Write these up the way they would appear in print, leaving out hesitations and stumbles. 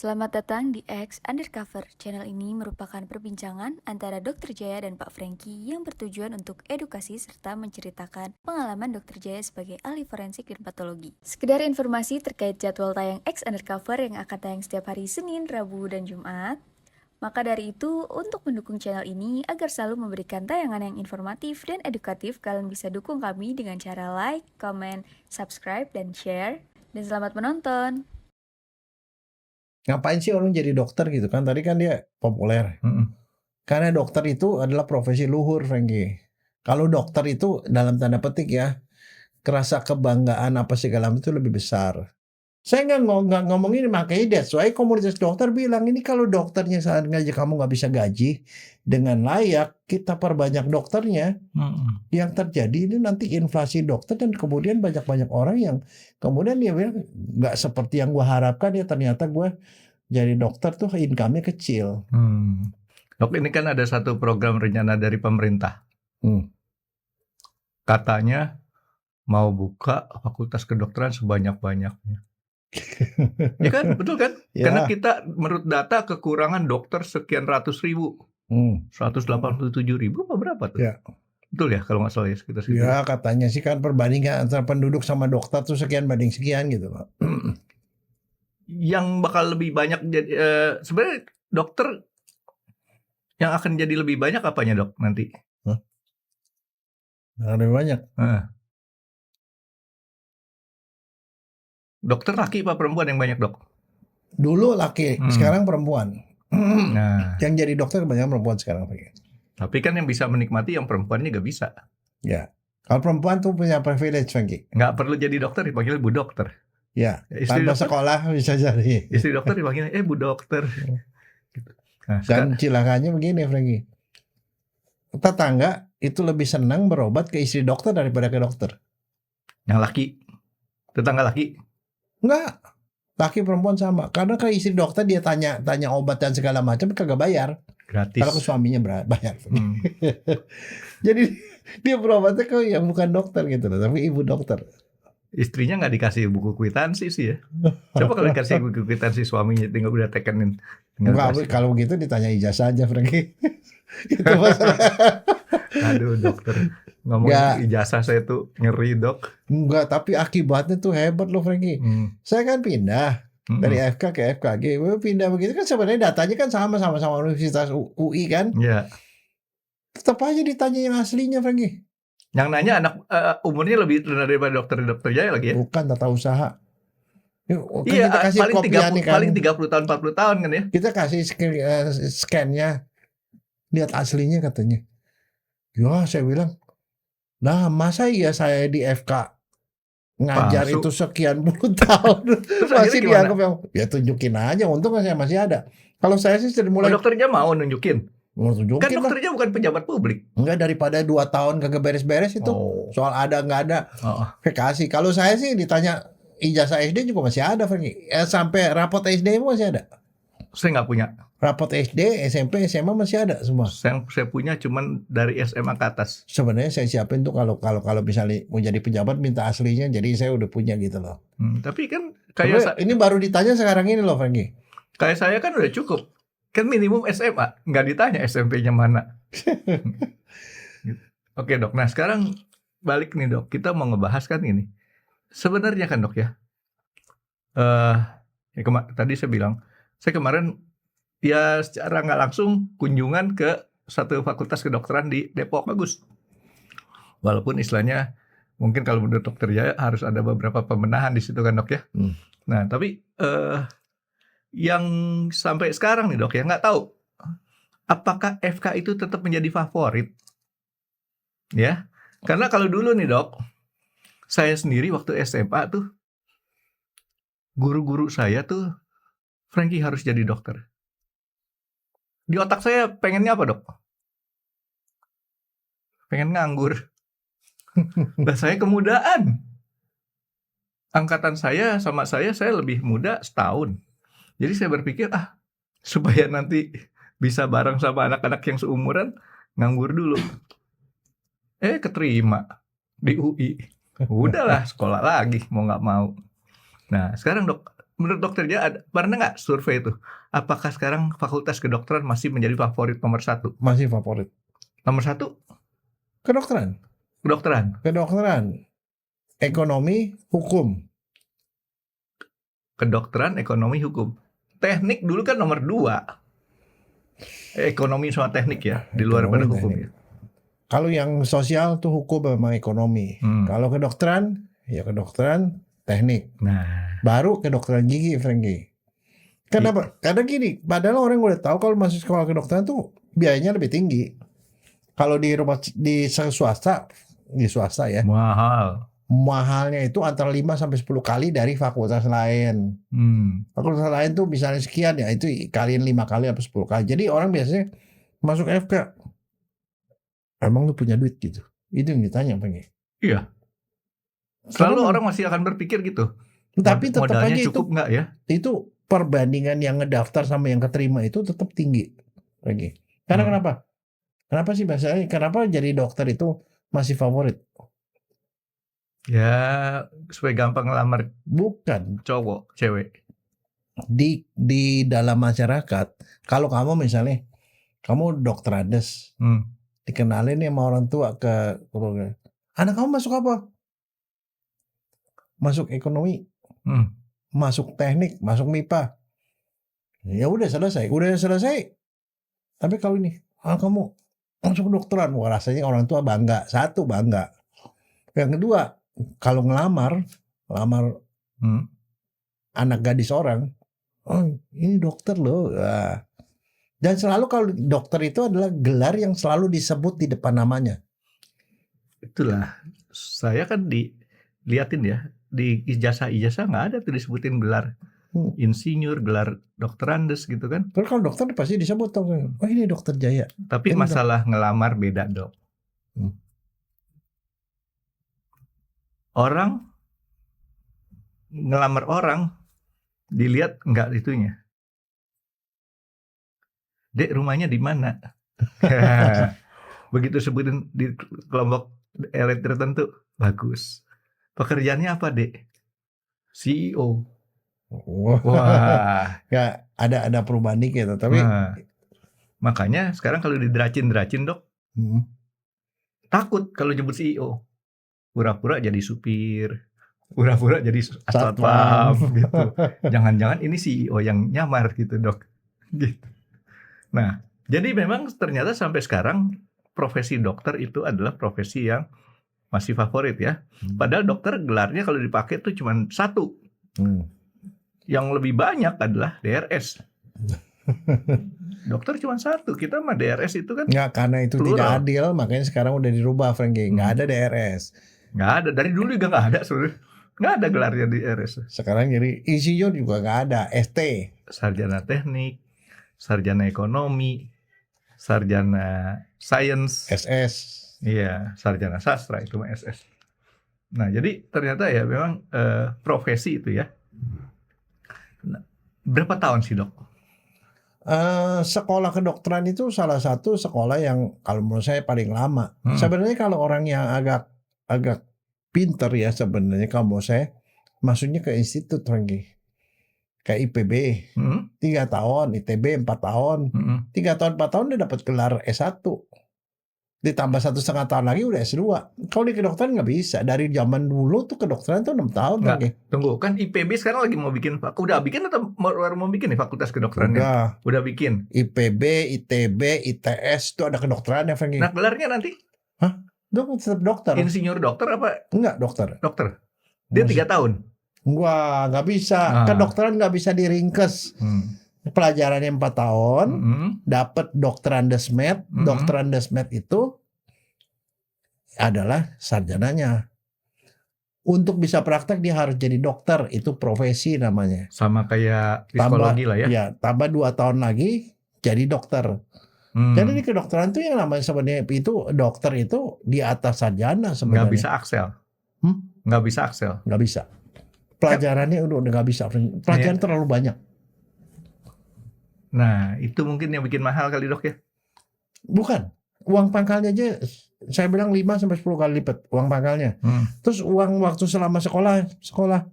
Selamat datang di X Undercover. Channel ini merupakan perbincangan antara Dr. Jaya dan Pak Franky yang bertujuan untuk edukasi serta menceritakan pengalaman Dr. Jaya sebagai ahli forensik dan patologi. Sekedar informasi terkait jadwal tayang X Undercover yang akan tayang setiap hari Senin, Rabu, dan Jumat. Maka dari itu, untuk mendukung channel ini agar selalu memberikan tayangan yang informatif dan edukatif, kalian bisa dukung kami dengan cara like, comment, subscribe, dan share. Dan selamat menonton! Ngapain sih orang jadi dokter gitu kan? Tadi kan dia populer. Karena dokter itu adalah profesi luhur, Franky. Kalau dokter itu dalam tanda petik ya, kerasa kebanggaan apa segala macam itu lebih besar. Saya nggak ngomongin makanya that's why komunitas dokter bilang ini kalau dokternya saat ngaji kamu nggak bisa gaji dengan layak, kita perbanyak dokternya. Yang terjadi ini nanti inflasi dokter dan kemudian banyak orang yang kemudian dia bilang nggak seperti yang gua harapkan ya, ternyata gua jadi dokter tuh income-nya kecil. Dok, ini kan ada satu program rencana dari pemerintah. Katanya mau buka fakultas kedokteran sebanyak-banyaknya. Ya kan, betul kan? Ya. Karena kita menurut data kekurangan dokter sekian ratus ribu. 187.000 apa berapa tuh? Ya. Betul ya kalau nggak salah ya sekitar segitu. Ya katanya sih kan perbandingan antara penduduk sama dokter tuh sekian banding sekian gitu Pak. Yang bakal lebih banyak jadi sebenarnya dokter yang akan jadi lebih banyak apanya dok nanti? Lebih banyak. Dokter laki apa perempuan yang banyak dok? Dulu laki, sekarang perempuan. Nah, Yang jadi dokter kebanyakan perempuan sekarang. tapi kan yang bisa menikmati yang perempuan juga bisa. Ya, kalau perempuan tuh punya privilege, Franky. Nggak perlu jadi dokter dipanggil Bu Dokter. Ya, Istri tanpa dokter, sekolah bisa jadi. istri dokter dipanggil Bu Dokter. Gitu. Nah, Dan cilakanya begini, Franky. Tetangga itu lebih senang berobat ke istri dokter daripada ke dokter. Yang laki, tetangga laki. Enggak, laki perempuan sama. Karena ke istri dokter dia tanya obat dan segala macam kagak bayar. Gratis. Kalau ke suaminya bayar. Jadi dia berobatnya ke yang bukan dokter gitu loh, tapi ibu dokter. Istrinya nggak dikasih buku kwitansi sih ya. Coba kalau dikasih buku kwitansi suaminya tinggal udah tekenin. Enggak, kalau begitu ditanya ijazah aja, Franky. Itu masalah. Aduh dokter, ngomongin ijazah saya tuh ngeri dok. Enggak, tapi akibatnya tuh hebat loh, Franky. Saya kan pindah dari FK ke FKG. Pindah begitu kan sebenarnya datanya kan sama Universitas UI kan. Iya. Tetap aja ditanya yang aslinya, Franky. Yang nanya anak umurnya lebih rendah daripada dokter Jaya lagi ya? Bukan, tata usaha. Kan iya, kita kasih paling 30 tahun 40 tahun kan ya? Kita kasih scan-nya. Lihat aslinya katanya. Ya, saya bilang, nah masa iya saya di FK ngajar Palsu. itu sekian puluh tahun masih dianggap yang ya tunjukin aja, untung saya masih ada. Kalau saya sih dari mulai dokternya mau nunjukin. Tunjukin kan dokternya bukan pejabat publik. Enggak, daripada 2 tahun kagak beres-beres itu. Soal ada nggak ada kasih. Kalau saya sih ditanya ijazah SD juga masih ada, Franky. Sampai rapot SD masih ada. Saya nggak punya. Rapot SD, SMP, SMA masih ada semua. Saya punya cuman dari SMA ke atas. Sebenarnya saya siapin tuh kalau misalnya mau jadi pejabat minta aslinya, jadi saya udah punya gitu loh. Tapi kan kayak ini baru ditanya sekarang ini loh, Franky. Kayak saya kan udah cukup. Kan minimum SMA, nggak ditanya SMP-nya mana. Oke dok, nah sekarang balik nih dok, kita mau ngebahas kan ini. Sebenarnya kan dok ya, tadi saya bilang, saya kemarin ya secara nggak langsung kunjungan ke satu fakultas kedokteran di Depok, bagus. Walaupun istilahnya mungkin kalau menurut dokter Jaya harus ada beberapa pembenahan di situ kan dok ya. Nah tapi yang sampai sekarang nih dok ya nggak tahu apakah FK itu tetap menjadi favorit ya, karena kalau dulu nih dok, saya sendiri waktu SMA tuh guru-guru saya tuh Franky harus jadi dokter. Di otak saya pengennya apa dok? Pengen nganggur. Dan saya kemudaan. Angkatan saya sama saya lebih muda setahun. Jadi saya berpikir supaya nanti bisa bareng sama anak-anak yang seumuran, nganggur dulu. Keterima di UI. Udahlah sekolah lagi mau nggak mau. Nah sekarang dok, menurut dokter Jaya pernah nggak survei itu? Apakah sekarang fakultas kedokteran masih menjadi favorit nomor 1? Masih favorit. Nomor 1 Kedokteran, kedokteran. ekonomi, hukum. Kedokteran, ekonomi, hukum. Teknik dulu kan nomor 2. Ekonomi sama teknik ya, di luar Ekonomi, pada hukum teknik. ya. Kalau yang sosial tuh hukum sama ekonomi. Kalau kedokteran, ya kedokteran, teknik. Nah, Baru kedokteran gigi, Frankie. Kenapa? Karena gini, padahal orang udah tahu kalau masuk sekolah kedokteran tuh biayanya lebih tinggi. Kalau di swasta, di swasta ya, mahalnya itu antara 5 sampai 10 kali dari fakultas lain. Fakultas lain tuh misalnya sekian ya, itu kalian 5 kali atau 10 kali. Jadi orang biasanya masuk FK, emang lu punya duit gitu? Itu yang ditanya, Frankie. iya. Selalu orang masih akan berpikir gitu. Tapi tetap modalnya aja cukup nggak ya? Itu perbandingan yang ngedaftar sama yang keterima itu tetap tinggi lagi. Karena kenapa? Kenapa sih bahasanya? Kenapa jadi dokter itu masih favorit? Ya supaya gampang ngelamar. Bukan. Cowok, cewek. Di dalam masyarakat, kalau kamu misalnya kamu dokter Andes, dikenalin nih sama orang tua ke anak kamu masuk apa? Masuk ekonomi, masuk teknik, masuk MIPA. Ya udah selesai. Tapi kalau ini, kamu masuk kedokteran, wah rasanya orang tua bangga. Satu, bangga. Yang kedua, kalau ngelamar anak gadis orang, oh ini dokter loh. Dan selalu kalau dokter itu adalah gelar yang selalu disebut di depan namanya. Itulah, saya kan diliatin ya, di ijazah nggak ada tuh disebutin gelar insinyur, gelar dokter Andes gitu kan. Terus kalau dokter pasti disebut, oh ini dokter Jaya. Tapi masalah ngelamar beda dok. Orang ngelamar orang dilihat enggak itunya. Dek, rumahnya di mana? Begitu sebutin di kelompok elit tertentu, bagus. Pekerjaannya apa, Dek? CEO. Wah, ya ada perubahan dikit, tapi makanya sekarang kalau dideracin dok, takut kalau nyebut CEO. Pura-pura jadi supir, pura-pura jadi satpam gitu. Jangan-jangan ini CEO yang nyamar gitu dok. Gitu. Nah, jadi memang ternyata sampai sekarang profesi dokter itu adalah profesi yang masih favorit ya. Padahal dokter gelarnya kalau dipakai itu cuma 1. Yang lebih banyak adalah DRS. Dokter cuma 1, kita mah DRS itu kan. Nggak, karena itu plural. Tidak adil, makanya sekarang udah dirubah, Frankie. Nggak ada DRS. Nggak ada, dari dulu juga nggak ada sebenarnya. Nggak ada gelarnya di DRS. Sekarang jadi insinyur juga nggak ada, ST. Sarjana teknik, sarjana ekonomi, sarjana sains, SS. Iya, sarjana sastra itu mah SS. Nah, jadi ternyata ya memang profesi itu ya. Nah, berapa tahun sih dok? Sekolah kedokteran itu salah satu sekolah yang kalau menurut saya paling lama. Sebenarnya kalau orang yang agak pinter ya sebenarnya kalau menurut saya masuknya ke institut lagi. Kayak IPB 3 tahun, ITB 4 tahun. 3 tahun 4 tahun udah dapat gelar S1. Ditambah 1,5 tahun lagi udah S2. Kalau di kedokteran nggak bisa. Dari zaman dulu tuh kedokteran tuh 6 tahun lagi. Tunggu, kan IPB sekarang lagi mau bikin, udah bikin atau baru mau bikin nih fakultas kedokterannya? Udah bikin. IPB, ITB, ITS itu ada kedokterannya, Frankie. Nah, gelarnya nanti? Hah? Tetap dokter. Insinyur dokter apa? Enggak, dokter. Dokter. Dia 3 tahun. Wah, nggak bisa. Kedokteran nggak bisa diringkes. Pelajarannya 4 tahun, dapat dokteran desmet. Dokteran desmet itu adalah sarjananya. Untuk bisa praktek dia harus jadi dokter, itu profesi namanya. Sama kayak psikologi lah ya. Ya, tambah 2 tahun lagi jadi dokter. Jadi di kedokteran tuh yang namanya sebenarnya itu dokter itu di atas sarjana sebenarnya. Nggak bisa Axel. Nggak bisa Axel. Nggak bisa. Pelajarannya udah nggak bisa. Pelajaran terlalu banyak. Nah, itu mungkin yang bikin mahal kali dok ya? Bukan. Uang pangkalnya aja saya bilang 5 sampai 10 kali lipat uang pangkalnya. Terus uang waktu selama sekolah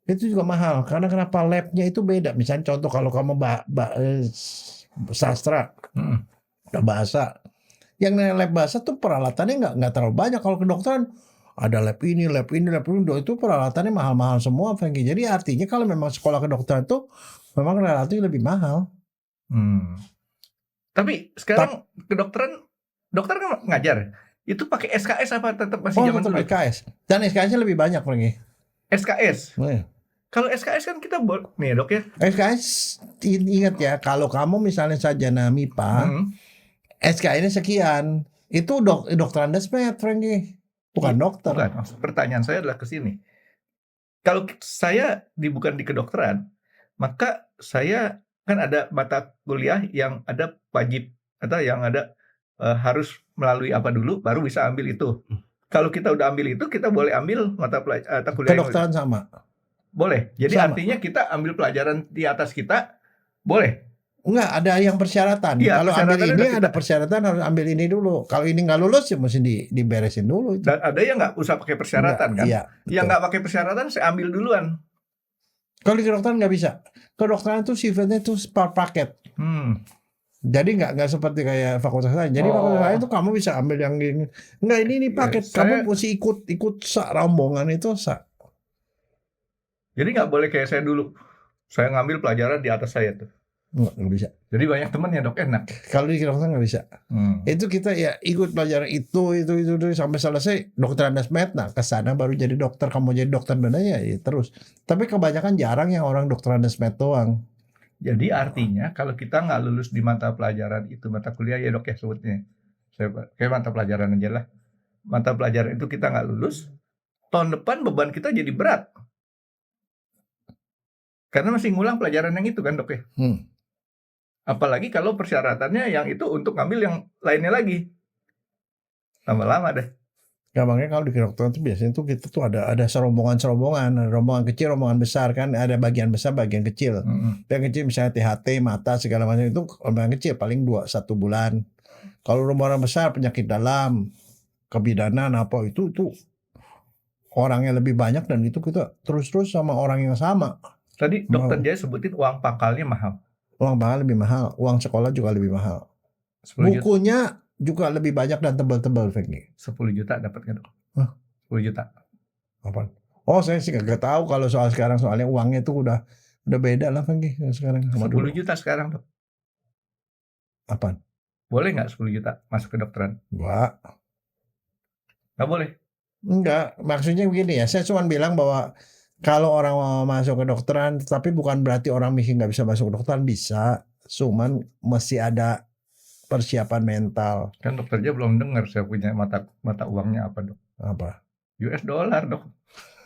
Itu juga mahal. Karena kenapa labnya itu beda. Misalnya contoh kalau kamu sastra, bahasa. Yang lab bahasa tuh peralatannya nggak terlalu banyak. Kalau kedokteran ada lab ini, itu peralatannya mahal-mahal semua, Frankie. Jadi artinya kalau memang sekolah kedokteran itu memang relatif lebih mahal. Tapi sekarang kedokteran, dokter kan ngajar, itu pakai SKS apa tetap masih zaman tetap dulu? SKS. Dan SKS-nya lebih banyak, Frankie. SKS. Iya. Kalau SKS kan kita nih dok ya. SKS ingat ya, kalau kamu misalnya sarjana MIPA, SKS-nya sekian. Itu dokter Andesmet, Frankie. Bukan dokter. Bukan. Pertanyaan saya adalah ke sini. Kalau saya bukan di kedokteran, maka saya kan ada mata kuliah yang ada wajib atau yang ada harus melalui apa dulu baru bisa ambil itu. Kalau kita udah ambil itu, kita boleh ambil mata kuliah kedokteran sama. Boleh. Jadi sama. Artinya kita ambil pelajaran di atas kita boleh. Enggak, ada yang persyaratan. Iya, kalau ambil ini ada persyaratan, harus ambil ini dulu. Kalau ini nggak lulus ya mesti diberesin dulu. Itu. Dan ada yang nggak usah pakai persyaratan kan? Iya, yang nggak pakai persyaratan saya ambil duluan. Kalau di kedokteran nggak bisa. Kedokteran itu sifatnya itu per paket. Jadi nggak seperti kayak fakultas lain. Jadi fakultas lain itu kamu bisa ambil yang ini. Enggak, ini paket. Kamu mesti ikut rombongan itu. Jadi nggak boleh kayak saya dulu. Saya ngambil pelajaran di atas saya tuh. Nggak bisa. Jadi banyak temannya dok, enak. Kalau di kedokteran nggak bisa. Itu kita ya ikut pelajaran itu sampai selesai dokter Andesmet. Nah kesana baru jadi dokter. Kamu jadi dokter benernya ya terus. Tapi kebanyakan jarang yang orang dokter Andesmet doang. Jadi artinya kalau kita nggak lulus di mata pelajaran itu, mata kuliah ya dok ya sebutnya. Saya kayak mata pelajaran aja lah. Mata pelajaran itu kita nggak lulus, tahun depan beban kita jadi berat. Karena masih ngulang pelajaran yang itu kan dok ya. Apalagi kalau persyaratannya yang itu untuk ngambil yang lainnya lagi. Tambah lama deh. Gampangnya kalau di kedokteran itu biasanya tuh kita tuh ada serombongan, rombongan kecil, rombongan besar kan, ada bagian besar, bagian kecil. Yang kecil misalnya THT, mata segala macam itu rombongan kecil paling 1 bulan. Kalau rombongan besar penyakit dalam, kebidanan apa itu orang yang lebih banyak dan itu kita terus-terus sama orang yang sama. Tadi dokter Jaya sebutin uang pangkalnya mahal. Uang pangkal lebih mahal, uang sekolah juga lebih mahal. Bukunya juga lebih banyak dan tebal-tebal, Frankie. 10 juta dapat kan dok? 10 juta. Apa? Oh saya sih gak tahu kalau soal sekarang, soalnya uangnya itu udah beda lah, Frankie, sekarang sama 10 dulu. juta sekarang dok. Apaan? Boleh nggak 10 juta masuk ke dokteran? Enggak boleh. Enggak, maksudnya begini ya, saya cuma bilang bahwa kalau orang mau masuk ke dokteran, tapi bukan berarti orang miskin nggak bisa masuk ke dokteran, bisa, cuman mesti ada persiapan mental. Kan dokternya belum dengar saya punya mata uangnya apa dok? Apa? US dollar dok.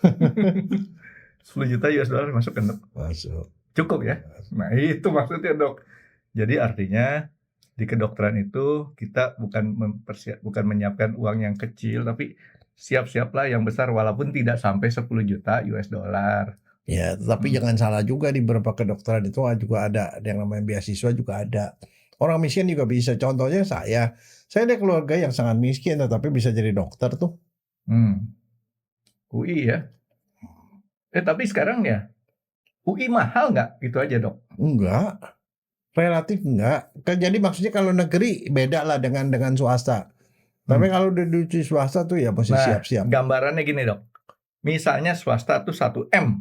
10 juta US dollar masuk kan dok? Masuk. Cukup ya? Nah itu maksudnya dok. Jadi artinya di kedokteran itu kita bukan menyiapkan uang yang kecil, tapi siap-siaplah yang besar walaupun tidak sampai 10 juta US dollar. Ya, tapi jangan salah juga, di beberapa kedokteran itu juga ada yang namanya beasiswa juga ada. Orang miskin juga bisa. Contohnya saya ada keluarga yang sangat miskin tetapi bisa jadi dokter tuh. UI ya. Tapi sekarang ya UI mahal nggak? Itu aja dok. Enggak. Relatif enggak. Jadi maksudnya kalau negeri beda lah dengan swasta. Tapi kalau di swasta tuh ya mesti siap-siap. Gambarannya gini dok. Misalnya swasta tuh 1 M.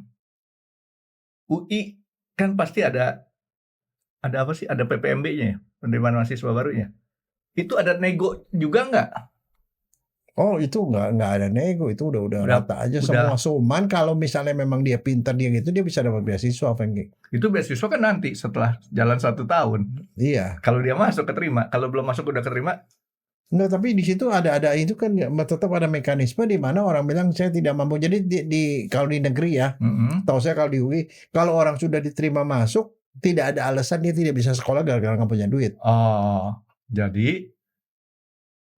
UI kan pasti ada apa sih? Ada PPMB-nya ya, penerimaan mahasiswa barunya. Itu ada nego juga nggak? Oh itu nggak ada nego, itu udah rata aja semua. Cuman kalau misalnya memang dia pintar dia gitu, dia bisa dapat beasiswa, Frankie. Itu beasiswa kan nanti setelah jalan 1 tahun. Iya. Kalau dia masuk keterima, kalau belum masuk udah keterima. Enggak, tapi di situ ada itu kan tetap ada mekanisme di mana orang bilang saya tidak mampu. Jadi kalau di negeri ya, tahu saya kalau di UI, kalau orang sudah diterima masuk, tidak ada alasan dia tidak bisa sekolah gara-gara nggak punya duit. Oh, jadi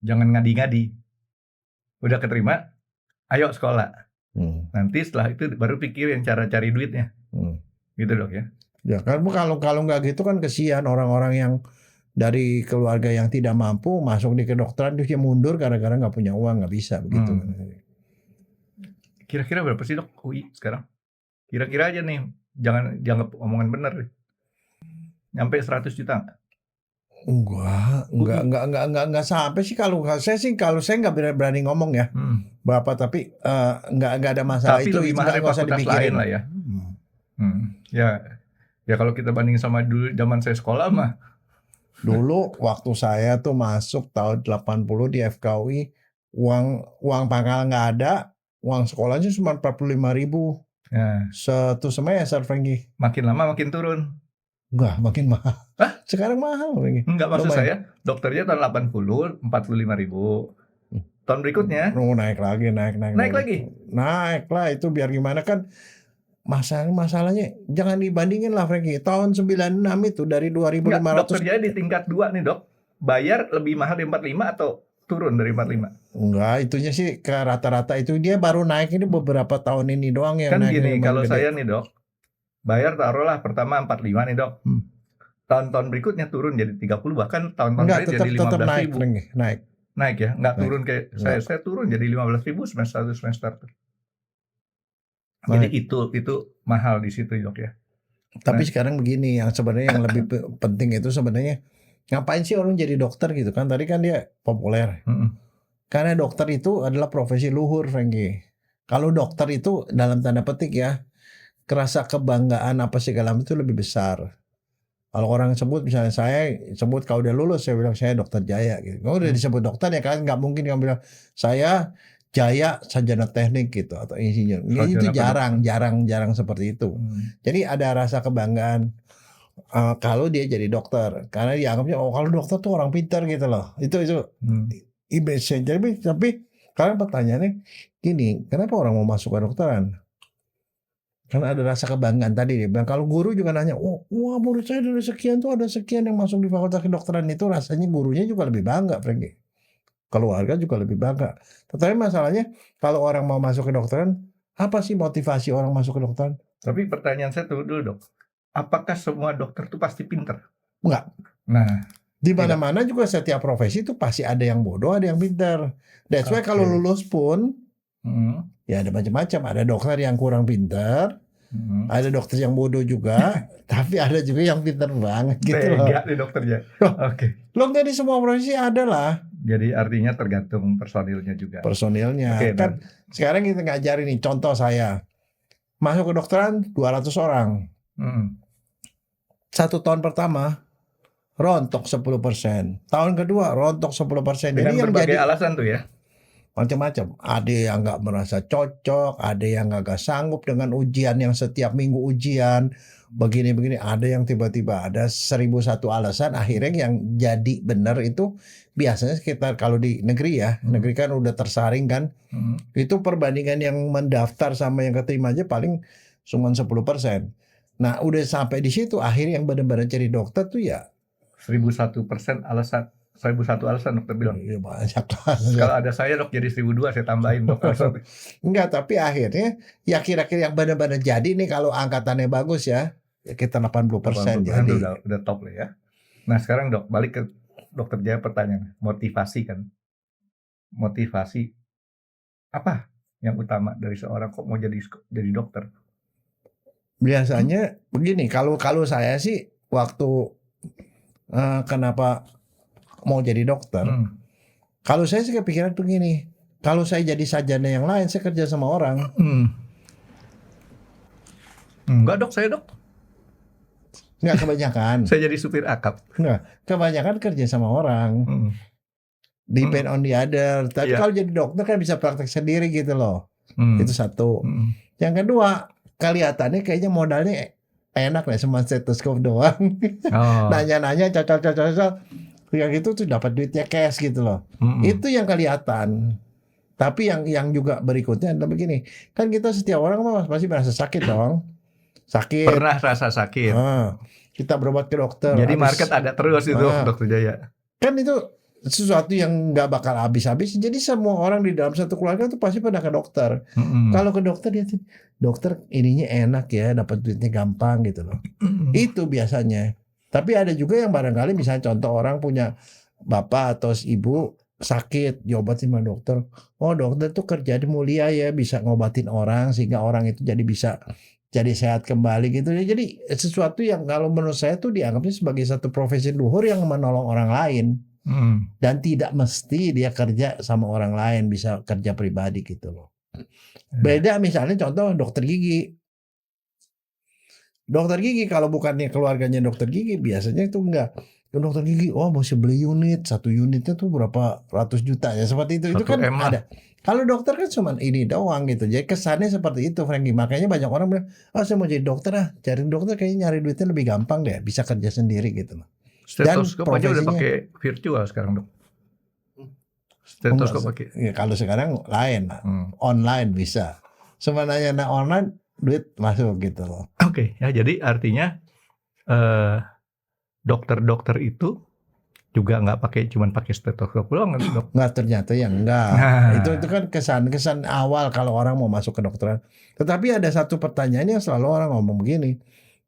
jangan ngadi-ngadi. Udah keterima, ayo sekolah. Nanti setelah itu baru pikirin cara cari duitnya. Gitu dok ya. Ya kan kalau nggak gitu kan kesian orang-orang yang dari keluarga yang tidak mampu masuk di kedokteran dia mundur gara-gara nggak punya uang, nggak bisa begitu. Kira-kira berapa sih dok UI sekarang? Kira-kira aja nih, jangan dianggap omongan bener. Nyampe 100 juta nggak? Enggak sampai sih kalau saya nggak berani ngomong ya berapa, tapi nggak ada masalah. Tapi itu lebih mahal dari nggak usah fakultas dipikirin lain lah ya. Ya kalau kita bandingin sama dulu zaman saya sekolah mah. Dulu waktu saya tuh masuk tahun 80 di FKUI, uang pangkal nggak ada, uang sekolahnya cuma 45.000 Ya, satu semester, Franky. makin lama makin turun. Enggak, makin mahal. Hah? Sekarang mahal, Franky. Enggak, maksud Lumayan. saya dokternya tahun 80 45.000. Tahun berikutnya Naik lagi. naik lagi. Naik lah, itu biar gimana kan. Masalahnya jangan dibandingin lah, Franky. Tahun 96 itu dari Enggak, 2.500. dokternya di tingkat 2 nih, Dok. Bayar lebih mahal dari 45 atau turun dari 45? Enggak, itunya sih ke rata-rata itu dia baru naik ini beberapa tahun ini doang yang Kan naik. gini, kalau gede. saya nih, Dok. Bayar taruhlah pertama 45 nih, Dok. Tahun-tahun berikutnya turun jadi 30, bahkan tahun-tahun Enggak, berikutnya jadi tetap naik, 15.000. Franky. Naik ya, nggak Naik. turun kayak Enggak. saya turun jadi 15.000 semester. Jadi itu mahal di situ, Dok ya. Tapi sekarang begini, yang sebenarnya yang lebih penting itu sebenarnya ngapain sih orang jadi dokter gitu kan? Tadi kan dia populer. Karena dokter itu adalah profesi luhur, Franky. Kalau dokter itu dalam tanda petik ya, kerasa kebanggaan apa segala macam itu lebih besar. Kalau orang sebut, misalnya saya sebut kalau udah lulus, saya bilang saya dokter Jaya gitu. Kalau udah disebut dokter ya kan nggak mungkin kamu bilang saya Jaya sarjana teknik gitu atau insinyur. Itu jarang seperti itu. Jadi ada rasa kebanggaan kalau dia jadi dokter, karena dianggapnya kalau dokter tuh orang pintar gitu loh. Itu image. Tapi sekarang pertanyaannya gini, kenapa orang mau masuk ke dokteran? Karena ada rasa kebanggaan tadi dia bilang. Kalau guru juga nanya, wah murid saya dari sekian tuh ada sekian yang masuk di fakultas kedokteran, itu rasanya gurunya juga lebih bangga, Franky. Keluarga juga lebih bangga. Tetapi masalahnya kalau orang mau masuk ke kedokteran, apa sih motivasi orang masuk ke kedokteran? Tapi pertanyaan saya dulu, Dok. Apakah semua dokter itu pasti pintar? Enggak. Nah, di mana-mana juga setiap profesi itu pasti ada yang bodoh, ada yang pintar. That's why kalau lulus pun ya ada macam-macam. Ada dokter yang kurang pintar, ada dokter yang bodoh juga, tapi ada juga yang pintar banget gitu loh. Enggak nih dokternya. Oke. Loh, dari semua profesi ada lah. Jadi artinya tergantung personilnya juga. Personilnya. Kan sekarang kita ngajarin nih, contoh saya. Masuk ke dokteran 200 orang. 1 tahun pertama rontok 10%. Tahun kedua rontok 10%. Dengan jadi yang berbagai jadi alasan tuh ya. macam-macam. Ada yang nggak merasa cocok, ada yang nggak sanggup dengan ujian yang setiap minggu ujian, begini-begini. Ada yang tiba-tiba ada 1001 alasan. Akhirnya yang jadi benar itu biasanya sekitar, kalau di negeri ya, negeri kan udah tersaring kan, itu perbandingan yang mendaftar sama yang keterima aja paling cuma 10%. Nah udah sampai di situ, akhirnya yang benar-benar jadi dokter tuh ya 1001% alasan. 1001 alasan dokter bilang. Ya, banyak lah. Kalau ada saya, Dok, jadi 1002 saya tambahin, Dok. Enggak, tapi akhirnya ya kira-kira yang benar-benar jadi nih, kalau angkatannya bagus ya kita 80% jadi. Udah top lah ya. Nah sekarang, Dok, balik ke dokter Jaya, pertanyaan motivasi kan. Motivasi apa yang utama dari seorang kok mau jadi dokter? Biasanya begini, kalau saya sih waktu kenapa mau jadi dokter, kalau saya sih kepikiran begini, kalau saya jadi sarjana yang lain, saya kerja sama orang. Enggak, Dok, saya, Dok. Enggak, kebanyakan. Saya jadi supir akap. Enggak, kebanyakan kerja sama orang. Depend on the other. Tapi kalau jadi dokter kan bisa praktek sendiri gitu loh. Itu satu. Yang kedua, kelihatannya kayaknya modalnya enak lah, cuma stetoskop doang. Nanya-nanya, cocok. Yang itu tuh dapat duitnya cash gitu loh. Itu yang kelihatan. Tapi yang juga berikutnya adalah begini. Kan kita setiap orang pasti merasa sakit dong. Sakit. Pernah rasa sakit. Kita berobat ke dokter. Jadi market ada terus itu, Dokter Jaya. Kan itu sesuatu yang nggak bakal habis-habis. Jadi semua orang di dalam satu keluarga tuh pasti pernah ke dokter. Kalau ke dokter dia, dokter ininya enak ya, dapat duitnya gampang gitu loh. Itu biasanya. Tapi ada juga yang barangkali misalnya contoh orang punya bapak atau ibu sakit, diobatin sama dokter. Oh, dokter tuh kerja di mulia ya, bisa ngobatin orang sehingga orang itu jadi bisa jadi sehat kembali gitu ya. Jadi sesuatu yang kalau menurut saya tuh dianggapnya sebagai satu profesi luhur yang menolong orang lain. Dan tidak mesti dia kerja sama orang lain, bisa kerja pribadi gitu loh. Beda misalnya contoh dokter gigi. Dokter gigi kalau bukannya keluarganya dokter gigi biasanya itu enggak. Dokter gigi, oh mesti beli unit, satu unitnya tuh berapa ratus juta ya seperti itu. Itu 1 kan M lah. ada. Kalau dokter kan cuma ini doang gitu. Jadi kesannya seperti itu, Frankie. Makanya banyak orang bilang, oh saya mau jadi dokter cari dokter kayaknya nyari duitnya lebih gampang deh, bisa kerja sendiri gitu loh. Stetoskop aja udah profesinya- pakai virtual sekarang, Dok. Stetoskop Enggak, pakai. ya kalau sekarang lain lah. Online bisa. Sebenarnya online duit masuk gitu loh. Oke, ya jadi artinya dokter-dokter itu juga nggak cuman pakai stetoskop doang, Dok. Nggak, ternyata ya enggak. Nah. Itu kan kesan awal kalau orang mau masuk ke dokteran. Tetapi ada satu pertanyaan yang selalu orang ngomong begini.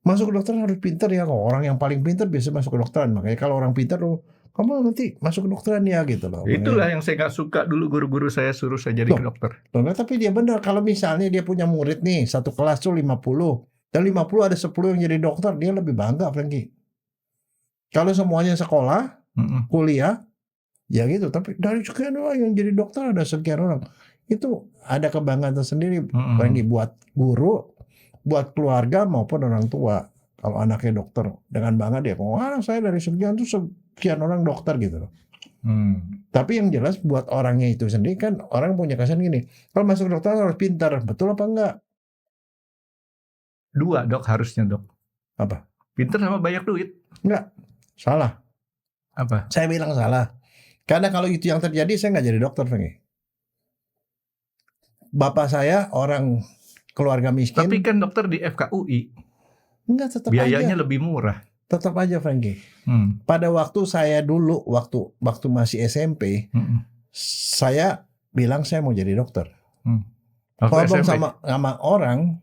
Masuk ke dokteran harus pinter ya. Kok orang yang paling pinter biasa masuk ke dokteran. Makanya kalau orang pinter kamu nanti masuk ke dokteran ya gitu loh. Itulah yang saya nggak suka dulu guru-guru saya suruh saya jadi dokter. Loh, tapi dia benar. Kalau misalnya dia punya murid nih, satu kelas tuh 50. Dan 50 ada 10 yang jadi dokter. Dia lebih bangga, Frankie. Kalau semuanya sekolah, kuliah, ya gitu. Tapi dari sekian orang yang jadi dokter ada sekian orang. Itu ada kebanggaan tersendiri, Frankie, buat guru, buat keluarga maupun orang tua. Kalau anaknya dokter, dengan bangga dia, wah saya dari sekian tuh sekian orang dokter gitu loh. Tapi yang jelas buat orangnya itu sendiri kan orang punya kesan gini, kalau masuk dokter harus pintar, betul apa enggak? 2, Dok, harusnya, Dok. Apa? Pinter sama banyak duit. Enggak, salah. Apa? Saya bilang salah. Karena kalau itu yang terjadi saya nggak jadi dokter, Frankie. Bapak saya orang keluarga miskin. Tapi kan dokter di FKUI. Enggak, tetap biayanya aja. lebih murah. Tetap aja, Frankie. Pada waktu saya dulu, waktu masih SMP, saya bilang saya mau jadi dokter. Ngomong sama orang,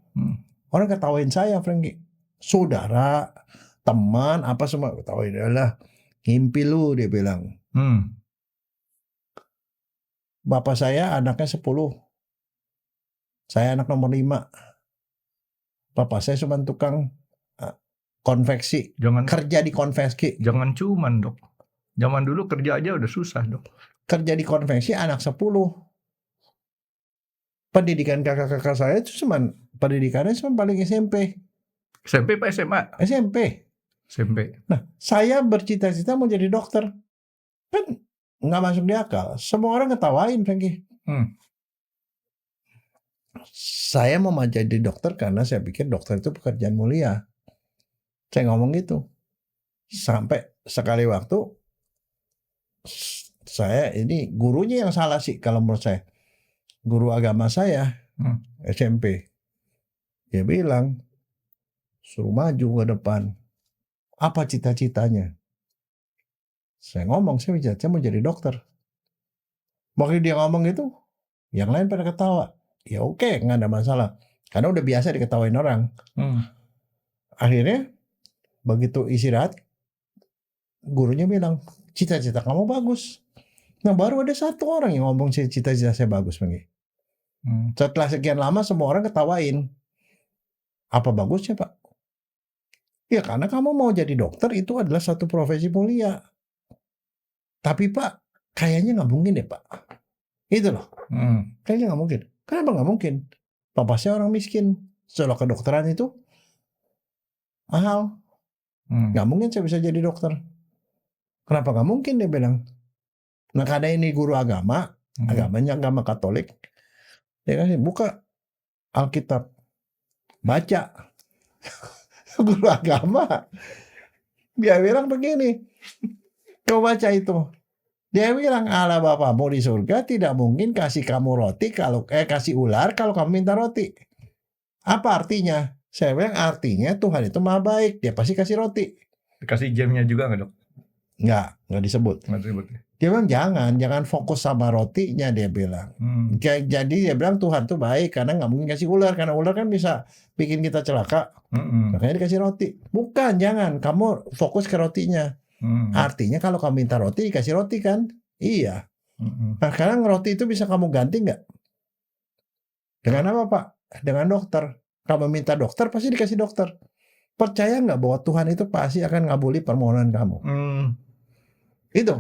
orang ketawain saya, Frankie. Saudara, teman, apa semua ketawain. Adalah ngimpi lu, dia bilang. Bapak saya anaknya 10. Saya anak nomor 5. Bapak saya cuma tukang konveksi. Kerja di konveksi. Jangan cuman, Dok. Zaman dulu kerja aja udah susah, Dok. Kerja di konveksi anak 10. Pendidikan kakak-kakak saya itu pendidikannya cuma paling SMP. SMP apa SMA? SMP. SMP. Nah, saya bercita-cita mau jadi dokter. Kan nggak masuk di akal. Semua orang ketawain, Frankie. Saya mau jadi dokter karena saya pikir dokter itu pekerjaan mulia. Saya ngomong gitu. Sampai sekali waktu saya ini gurunya yang salah sih kalau menurut saya. Guru agama saya SMP. Dia bilang suruh maju ke depan. Apa cita-citanya? Saya ngomong saya mau jadi dokter. Waktu dia ngomong gitu, yang lain pada ketawa. Ya oke, nggak ada masalah. Karena udah biasa diketawain orang. Akhirnya begitu istirahat, gurunya bilang, cita-cita kamu bagus. Nah baru ada satu orang yang ngomong cita-cita saya bagus. Setelah sekian lama semua orang ketawain. Apa bagusnya, Pak? Ya karena kamu mau jadi dokter itu adalah satu profesi mulia. Tapi Pak, kayaknya nggak mungkin deh Pak. Itu loh. Kayaknya nggak mungkin. Kenapa nggak mungkin? Papa saya orang miskin. Setelah kedokteran itu mahal. Nggak mungkin saya bisa jadi dokter. Kenapa nggak mungkin dia bilang. Nah karena ini guru agama, agamanya agama Katolik. Dia kasih buka Alkitab, baca. Guru agama. Dia bilang begini, kau baca itu. Dia bilang Allah Bapamu di surga tidak mungkin kasih kamu roti kasih ular kalau kamu minta roti. Apa artinya? Saya bilang artinya Tuhan itu maha baik, dia pasti kasih roti. Dikasih jamnya juga nggak, Dok? Nggak disebut. Dia bilang jangan fokus sama rotinya, dia bilang. Jadi dia bilang Tuhan tuh baik karena nggak mungkin kasih ular, karena ular kan bisa bikin kita celaka. Makanya dikasih roti. Bukan, jangan, kamu fokus ke rotinya. Artinya kalau kamu minta roti dikasih roti kan? Iya. Nah sekarang roti itu bisa kamu ganti nggak? Dengan apa Pak? Dengan dokter. Kamu minta dokter pasti dikasih dokter. Percaya nggak bahwa Tuhan itu pasti akan ngabuli permohonan kamu? Itu.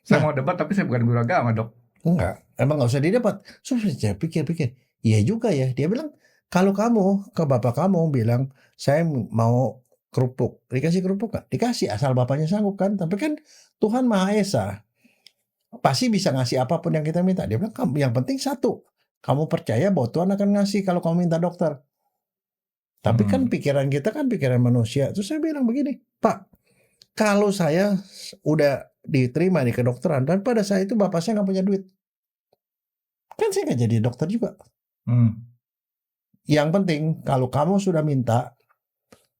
Saya Nah. mau debat tapi saya bukan guru agama, Dok. Enggak, emang nggak usah didapat. Saya pikir-pikir, iya juga ya. Dia bilang, kalau kamu ke bapak kamu bilang, saya mau kerupuk, dikasih kerupuk nggak? Dikasih, asal bapaknya sanggup kan. Tapi kan Tuhan Maha Esa, pasti bisa ngasih apapun yang kita minta. Dia bilang, yang penting satu, kamu percaya bahwa Tuhan akan ngasih kalau kamu minta dokter. Tapi kan pikiran kita kan pikiran manusia. Terus saya bilang begini, Pak, kalau saya udah diterima di kedokteran dan pada saat itu bapak saya nggak punya duit, kan saya nggak jadi dokter juga. Yang penting kalau kamu sudah minta,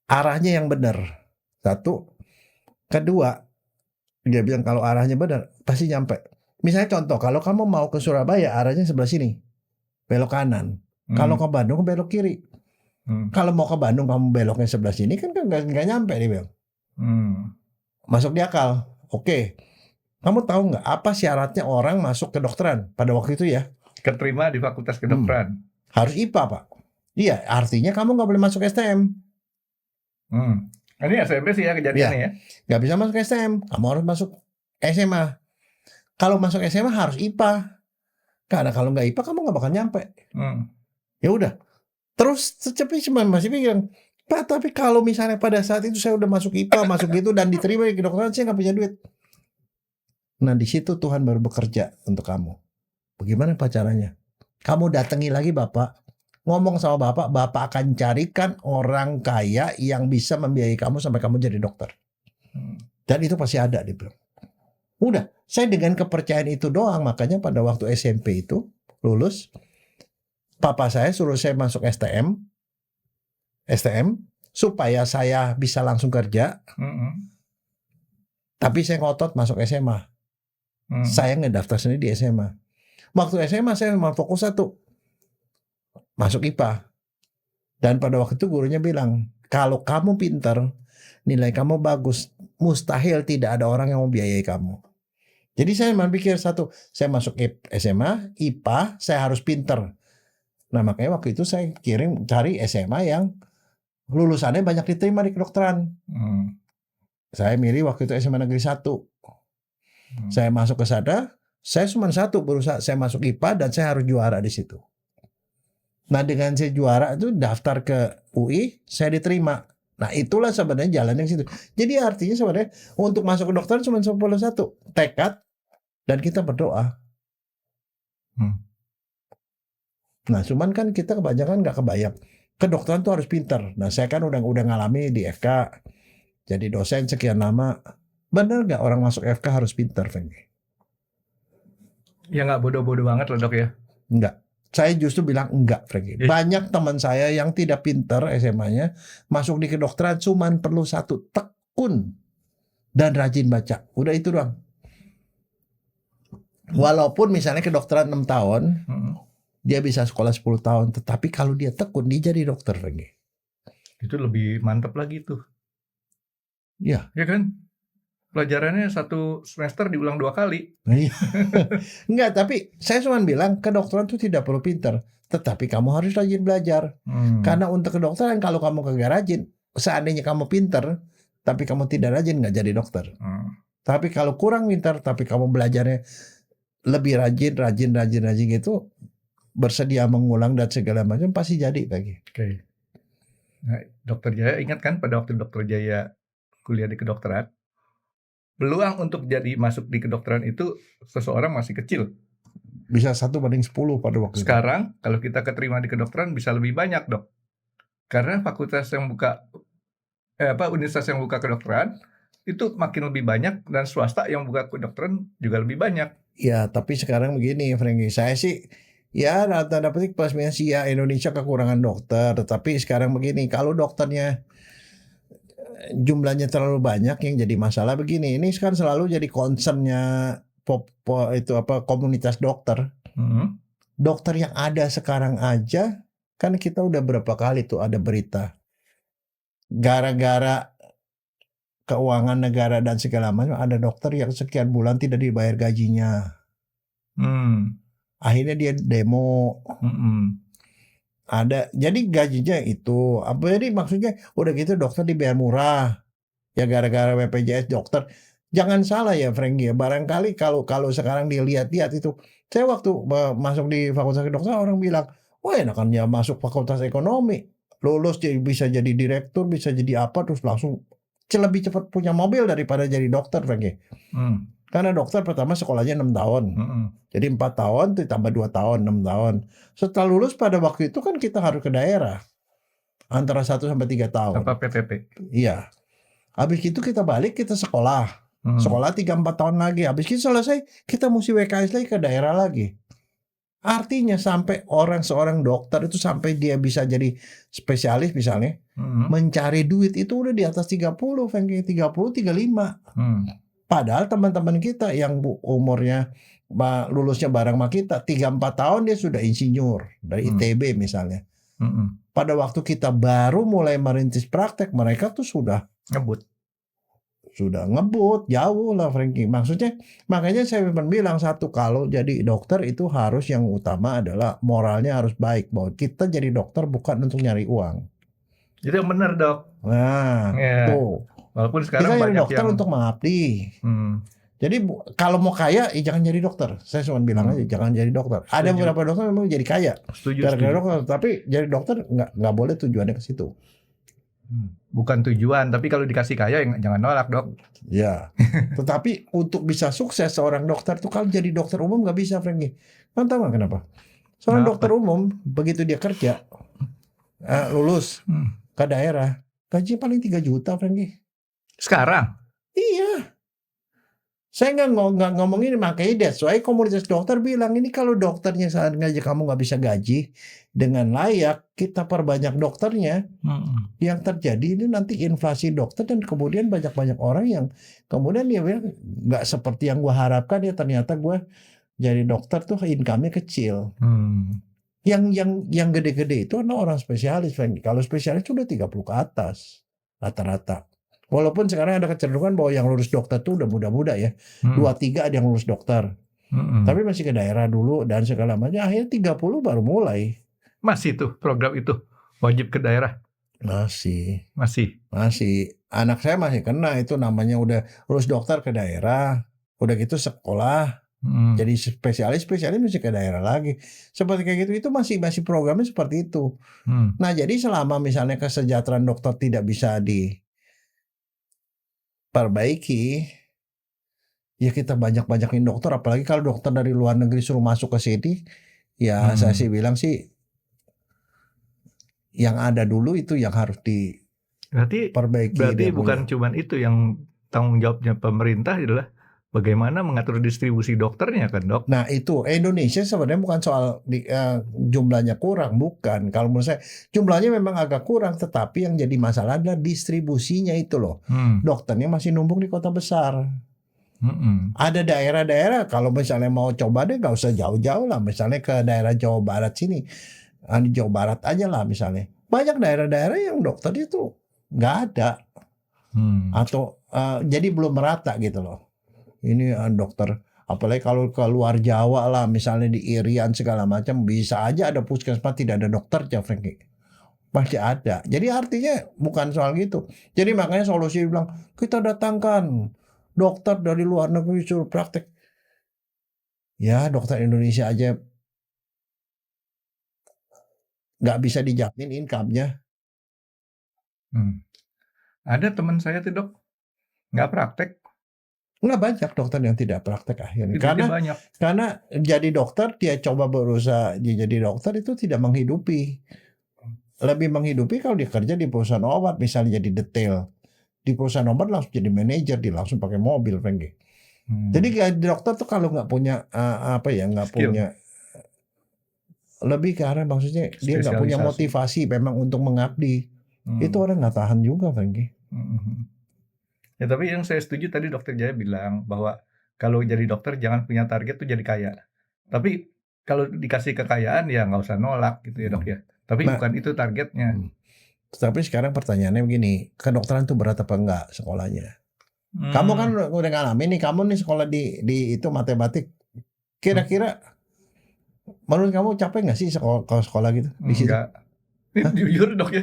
arahnya yang benar. Satu. Kedua, dia bilang kalau arahnya benar pasti nyampe. Misalnya contoh, kalau kamu mau ke Surabaya arahnya sebelah sini, belok kanan. Kalau ke Bandung belok kiri. Kalau mau ke Bandung kamu beloknya sebelah sini kan nggak nyampe, dia bilang. Masuk di akal. Oke. Kamu tahu nggak apa syaratnya orang masuk kedokteran pada waktu itu ya? Keterima di fakultas kedokteran. Harus IPA, Pak. Iya, artinya kamu nggak boleh masuk STM. Ini SMP sih ya kejadiannya ya. Nggak bisa masuk STM, kamu harus masuk SMA. Kalau masuk SMA harus IPA. Karena kalau nggak IPA kamu nggak bakal nyampe. Ya udah. Terus tapi cuma masih bilang, Pak, tapi kalau misalnya pada saat itu saya udah masuk IPA, masuk gitu dan diterima di kedokteran, saya nggak punya duit. Nah di situ Tuhan baru bekerja untuk kamu. Bagaimana Pak caranya? Kamu datangi lagi Bapak, ngomong sama Bapak, Bapak akan carikan orang kaya yang bisa membiayai kamu sampai kamu jadi dokter. Dan itu pasti ada, dia bilang. Udah, saya dengan kepercayaan itu doang, makanya pada waktu SMP itu lulus, papa saya suruh saya masuk STM supaya saya bisa langsung kerja. Tapi saya ngotot masuk SMA. Saya ngedaftar sendiri di SMA. Waktu SMA saya memang fokus satu, masuk IPA. Dan pada waktu itu gurunya bilang, kalau kamu pintar, nilai kamu bagus, mustahil tidak ada orang yang mau biayai kamu. Jadi saya memang pikir satu, saya masuk SMA, IPA, saya harus pintar. Nah makanya waktu itu saya cari SMA yang lulusannya banyak diterima di kedokteran. Saya milih waktu itu SMA Negeri 1. Saya masuk ke sana, saya cuma satu berusaha, saya masuk IPA dan saya harus juara di situ. Nah dengan saya juara itu daftar ke UI, saya diterima. Nah itulah sebenarnya jalan yang situ. Jadi artinya sebenarnya untuk masuk ke dokter cuma 1, tekad dan kita berdoa. Nah cuman kan kita kebanyakan nggak kebayang. Kedokteran tuh harus pintar. Nah saya kan udah ngalami di FK, jadi dosen sekian lama. Benar nggak orang masuk FK harus pintar, Fengi? Ya nggak bodoh-bodoh banget loh dok ya. Enggak. Saya justru bilang enggak, Frankie. Banyak teman saya yang tidak pintar SMA-nya masuk di kedokteran cuman perlu satu, tekun dan rajin baca. Udah itu doang. Walaupun misalnya kedokteran 6 tahun, dia bisa sekolah 10 tahun, tetapi kalau dia tekun dia jadi dokter, Frankie. Itu lebih mantap lagi tuh. Iya. Ya kan? Pelajarannya 1 semester diulang 2 kali. Enggak, tapi saya cuma bilang kedokteran itu tidak perlu pintar, tetapi kamu harus rajin belajar. Karena untuk kedokteran kalau kamu kagak rajin, seandainya kamu pintar tapi kamu tidak rajin nggak jadi dokter. Tapi kalau kurang pintar tapi kamu belajarnya lebih rajin gitu, bersedia mengulang dan segala macam, pasti jadi lagi. Oke. Nah, Dokter Jaya ingat kan pada waktu Dokter Jaya kuliah di kedokteran, peluang untuk jadi masuk di kedokteran itu seseorang masih kecil. Bisa 1/10 pada waktu Sekarang kalau kita keterima di kedokteran bisa lebih banyak, Dok. Karena fakultas yang buka universitas yang buka kedokteran itu makin lebih banyak dan swasta yang buka kedokteran juga lebih banyak. Ya, tapi sekarang begini, Frankie, saya sih ya tanda petik plus minus ya Indonesia kekurangan dokter, tetapi sekarang begini, kalau dokternya jumlahnya terlalu banyak yang jadi masalah begini. Ini kan selalu jadi concernnya komunitas dokter. Dokter yang ada sekarang aja kan kita udah berapa kali tuh ada berita gara-gara keuangan negara dan segala macam ada dokter yang sekian bulan tidak dibayar gajinya. Akhirnya dia demo. Ada. Jadi gajinya itu. Apa jadi maksudnya udah gitu dokter dibayar murah. Ya gara-gara BPJS dokter. Jangan salah ya Frankie ya. Barangkali kalau sekarang dilihat-lihat itu. Saya waktu masuk di fakultas kedokteran orang bilang, wah enakan ya masuk fakultas ekonomi. Lulus bisa jadi direktur, bisa jadi apa terus langsung lebih cepat punya mobil daripada jadi dokter Frankie. Karena dokter pertama sekolahnya 6 tahun. Jadi 4 tahun ditambah 2 tahun 6 tahun. Setelah lulus pada waktu itu kan kita harus ke daerah. Antara 1 sampai 3 tahun. Apa PTT? Iya. Habis itu kita balik kita sekolah. Sekolah 3-4 tahun lagi. Habis itu selesai kita mesti WKS lagi ke daerah lagi. Artinya sampai seorang dokter itu sampai dia bisa jadi spesialis misalnya. Mencari duit itu udah di atas 30, Frankie, 30, 35. Padahal teman-teman kita yang umurnya lulusnya bareng sama kita 3-4 tahun dia sudah insinyur dari ITB misalnya. Pada waktu kita baru mulai merintis praktek mereka tuh sudah ngebut jauh lah Frankie. Maksudnya makanya saya bilang satu, kalau jadi dokter itu harus yang utama adalah moralnya harus baik, bahwa kita jadi dokter bukan untuk nyari uang. Itu yang benar dok. Nah tuh. Walaupun sekarang kita banyak jadi dokter yang untuk mengabdi. Jadi kalau mau kaya, jangan jadi dokter. Saya cuma bilang aja jangan jadi dokter. Ada beberapa dokter memang jadi kaya. Setuju. Dokter, tapi jadi dokter nggak boleh tujuannya ke situ. Bukan tujuan, tapi kalau dikasih kaya jangan nolak dok. Ya. Tetapi untuk bisa sukses seorang dokter tuh kalau jadi dokter umum nggak bisa Frankie. Kan tahu nggak kenapa? Seorang dokter umum begitu dia kerja, lulus ke daerah, gaji paling 3 juta Frankie. Sekarang? Iya. Saya nggak ngomongin, makanya that's why komunitas dokter bilang ini kalau dokternya saat ngaji kamu nggak bisa gaji dengan layak, kita perbanyak dokternya. Yang terjadi ini nanti inflasi dokter dan kemudian banyak orang yang kemudian dia bilang nggak seperti yang gue harapkan ya, ternyata gue jadi dokter tuh income-nya kecil. Yang gede-gede itu adalah orang spesialis. Kalau spesialis itu udah 30 ke atas rata-rata. Walaupun sekarang ada kecenderungan bahwa yang lulus dokter tuh udah muda-muda ya. 2-3 ada yang lulus dokter. Tapi masih ke daerah dulu dan segala macam. Akhirnya 30 baru mulai. Masih tuh program itu wajib ke daerah? Masih. Anak saya masih kena itu, namanya udah lulus dokter ke daerah. Udah gitu sekolah. Jadi spesialis masih ke daerah lagi. Seperti kayak gitu, itu masih programnya seperti itu. Nah jadi selama misalnya kesejahteraan dokter tidak bisa perbaiki, ya kita banyakin dokter, apalagi kalau dokter dari luar negeri suruh masuk ke sini, ya saya sih bilang sih yang ada dulu itu yang harus diperbaiki. Berarti bukan cuman itu yang tanggung jawabnya pemerintah adalah bagaimana mengatur distribusi dokternya kan dok? Nah itu Indonesia sebenarnya bukan soal jumlahnya kurang, bukan. Kalau menurut saya jumlahnya memang agak kurang, tetapi yang jadi masalah adalah distribusinya itu loh. Dokternya masih numpuk di kota besar. Ada daerah-daerah kalau misalnya mau coba deh nggak usah jauh-jauh lah, misalnya ke daerah Jawa Barat sini, di Jawa Barat aja lah misalnya. Banyak daerah-daerah yang dokter itu nggak ada, atau jadi belum merata gitu loh. Ini dokter, apalagi kalau ke luar Jawa lah, misalnya di Irian segala macam, bisa aja ada puskesmas tidak ada dokter ya Frankie. Pasti ada. Jadi artinya bukan soal gitu. Jadi makanya solusi bilang kita datangkan dokter dari luar negeri suruh praktek. Ya dokter Indonesia aja nggak bisa dijamin income-nya. Ada teman saya tuh dok nggak praktek. Nggak banyak dokter yang tidak praktek akhirnya. Karena jadi dokter dia coba berusaha jadi dokter itu tidak menghidupi. Lebih menghidupi kalau dia kerja di perusahaan obat misalnya jadi detail. Di perusahaan obat langsung jadi manajer, dia langsung pakai mobil Frankie. Jadi dokter tuh kalau nggak punya punya lebih ke arah maksudnya dia nggak punya motivasi memang untuk mengabdi. Itu orang nggak tahan juga Frankie. Ya tapi yang saya setuju tadi Dokter Jaya bilang bahwa kalau jadi dokter jangan punya target tuh jadi kaya. Tapi kalau dikasih kekayaan ya nggak usah nolak gitu ya dok ya. Tapi bukan itu targetnya. Tapi sekarang pertanyaannya begini, kedokteran tuh berat apa enggak sekolahnya? Kamu kan udah ngalamin nih, kamu nih sekolah di itu matematik. Kira-kira menurut kamu capek nggak sih sekolah gitu? Di situ? Ini jujur dok ya.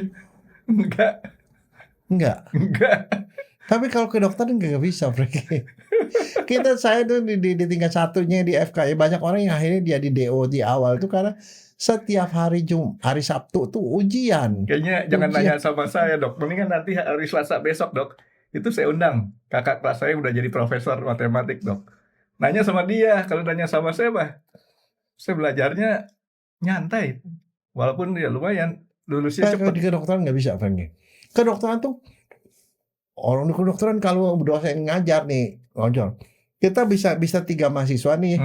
Enggak. Tapi kalau ke dokter nggak bisa, Frankie. Saya tuh di tingkat satunya di FKI banyak orang yang akhirnya dia di DO di awal tuh karena setiap hari Sabtu tuh ujian. Kayaknya jangan nanya sama saya dok. Mendingan nanti hari Selasa besok dok. Itu saya undang kakak kelas saya udah jadi profesor matematik dok. Nanya sama dia. Kalau nanya sama saya mah, saya belajarnya nyantai. Walaupun ya lumayan lulusnya Kalau cepet. di kedokteran nggak bisa, Frankie. Kedokteran tuh orang di kedokteran kalau dosen ngajar nih, kita bisa 3 mahasiswa nih.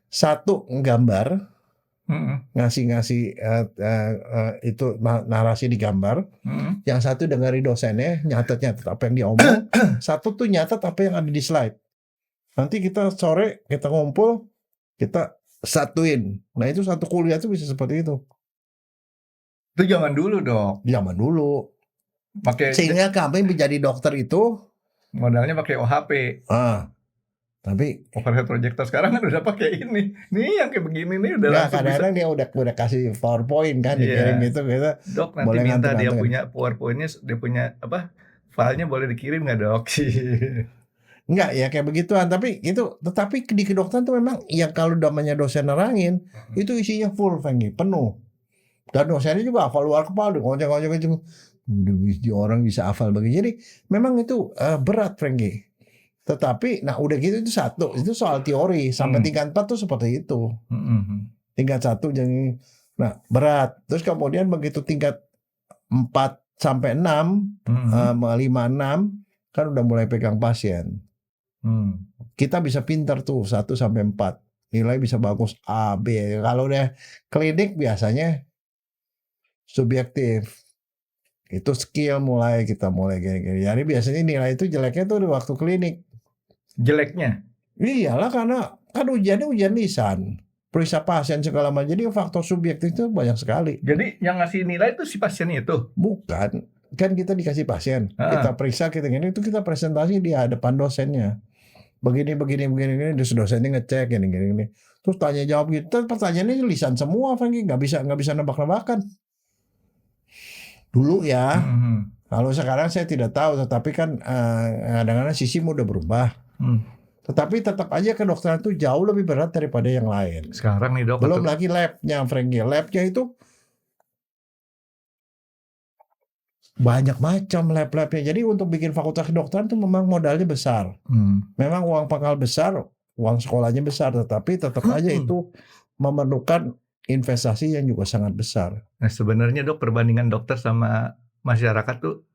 Satu gambar, ngasih itu narasi di gambar. Yang satu dengerin dosennya, nyatet apa yang dia omong. Satu tuh nyatet apa yang ada di slide. Nanti kita sore kita ngumpul, kita satuin. Nah itu satu kuliah tuh bisa seperti itu. Itu zaman dulu dok. Zaman dulu. Sehingga kami menjadi dokter itu modalnya pakai OHP. Tapi overhead projector sekarang kan udah pakai ini. Nih yang kayak begini nih udah langsung kadang-kadang dia udah kasih PowerPoint kan dikirim gitu. Dok nanti minta dia punya PowerPoint-nya, dia punya filenya boleh dikirim nggak dok? Enggak ya kayak begituan, tapi di kedokteran tuh memang yang kalau namanya dosen nerangin itu isinya full, Frankie, penuh. Dan dosennya juga hafal luar kepala, ngoceh-ngoceh itu. Orang bisa hafal begini. Jadi memang itu berat, Frankie. Tetapi udah gitu itu satu, itu soal teori. Sampai tingkat 4 tuh seperti itu. Tingkat 1 jadi berat. Terus kemudian begitu tingkat 4 sampai 6, 5 6 kan udah mulai pegang pasien. Kita bisa pinter tuh 1 sampai 4. Nilai bisa bagus A, B. Kalau udah klinik biasanya subjektif. Itu skill kita mulai gini-gini. Jadi biasanya nilai itu jeleknya tuh di waktu klinik. Jeleknya? Iyalah karena kan ujiannya ujian lisan. Periksa pasien segala macam. Jadi faktor subjektif itu banyak sekali. Jadi yang ngasih nilai itu si pasien itu? Bukan. Kan kita dikasih pasien. Kita periksa, kita presentasi di hadapan dosennya. Begini. Terus dosennya ngecek gini. Terus tanya jawab gitu. Pertanyaannya lisan semua, Frankie. Nggak bisa nebak-nebakan. Dulu ya. Kalau sekarang saya tidak tahu. Tetapi kan kadang-kadang sistem udah berubah. Tetapi tetap aja kedokteran itu jauh lebih berat daripada yang lain. Sekarang nih dok. Belum lagi labnya, Frankie. Labnya itu banyak macam lab-labnya. Jadi untuk bikin fakultas kedokteran itu memang modalnya besar. Memang uang pangkal besar, uang sekolahnya besar, tetapi tetap aja itu memerlukan investasi yang juga sangat besar. Nah sebenarnya dok, perbandingan dokter sama masyarakat tuh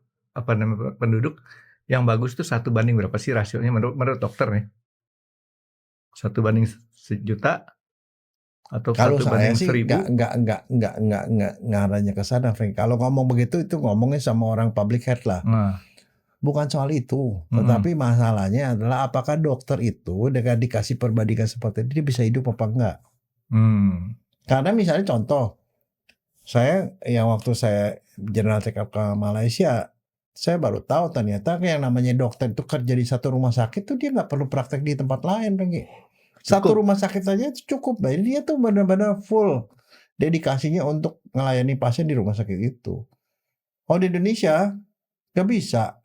penduduk yang bagus tuh 1 banding berapa sih rasionya menurut dokter nih? 1 banding 1.000.000 atau kalau 1 banding 1.000? Enggak ngarahnya ke sana, Frank. Kalau ngomong begitu itu ngomongnya sama orang public health lah. Bukan soal itu, tetapi masalahnya adalah apakah dokter itu dengan dikasih perbandingan seperti ini dia bisa hidup apa enggak? Karena misalnya contoh, saya yang waktu saya general check up ke Malaysia, saya baru tahu ternyata yang namanya dokter itu kerja di satu rumah sakit tuh dia nggak perlu praktek di tempat lain, Frankie. Satu rumah sakit saja itu cukup. Dia tuh benar-benar full dedikasinya untuk melayani pasien di rumah sakit itu. Oh di Indonesia nggak bisa.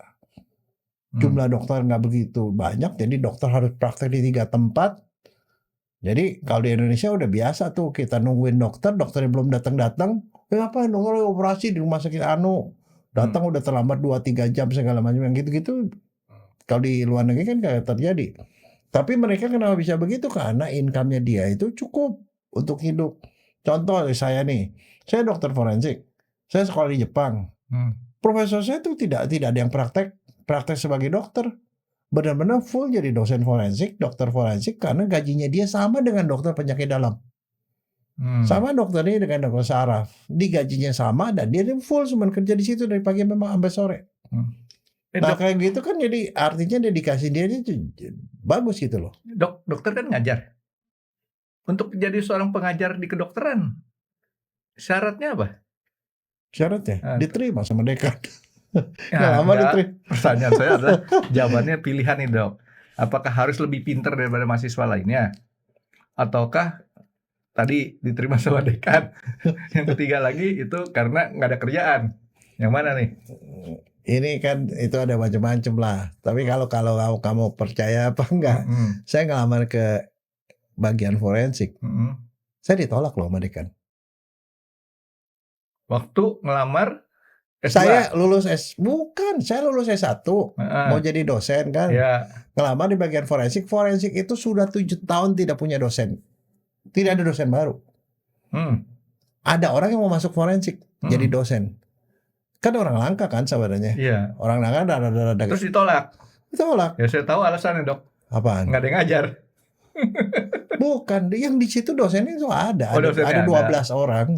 Jumlah dokter nggak begitu banyak, jadi dokter harus praktek di 3 tempat. Jadi kalau di Indonesia udah biasa tuh kita nungguin dokternya belum datang. Ngapain nunggu operasi di rumah sakit datang udah terlambat 2-3 jam segala macam yang gitu-gitu. Kalau di luar negeri kan kayak terjadi. Tapi mereka kenapa bisa begitu? Karena income-nya dia itu cukup untuk hidup. Contoh saya nih, saya dokter forensik. Saya sekolah di Jepang. Profesor saya itu tidak ada yang praktek sebagai dokter. Benar-benar full jadi dosen forensik, dokter forensik karena gajinya dia sama dengan dokter penyakit dalam. Sama dokternya dengan dokter saraf. Di gajinya sama dan dia full cuma kerja di situ dari pagi memang sampai sore. Nah kayak gitu kan jadi artinya dedikasi dia itu bagus gitu loh. Dokter kan ngajar. Untuk jadi seorang pengajar di kedokteran, syaratnya apa? Syaratnya diterima sama dekan. Pertanyaan saya adalah jawabannya pilihan nih dok. Apakah harus lebih pintar daripada mahasiswa lainnya? Ataukah tadi diterima sama dekan. Yang ketiga lagi itu karena nggak ada kerjaan. Yang mana nih? Ini kan itu ada macam-macam lah. Tapi kalau kamu percaya apa enggak, saya ngelamar ke bagian forensik. Saya ditolak loh sama dekan. Waktu ngelamar S2. Saya lulus saya lulus S1. Mau jadi dosen kan. Ya. Ngelamar di bagian forensik. Forensik itu sudah 7 tahun tidak punya dosen. Tidak ada dosen baru. Ada orang yang mau masuk forensik jadi dosen. Kan orang langka kan sebenarnya. Iya. Orang langka ada. Terus ditolak. Ditolak. Ya saya tahu alasannya, Dok. Apaan? Nggak ada yang ngajar. Bukan, yang di situ dosennya itu ada. Oh, Ada 12 orang.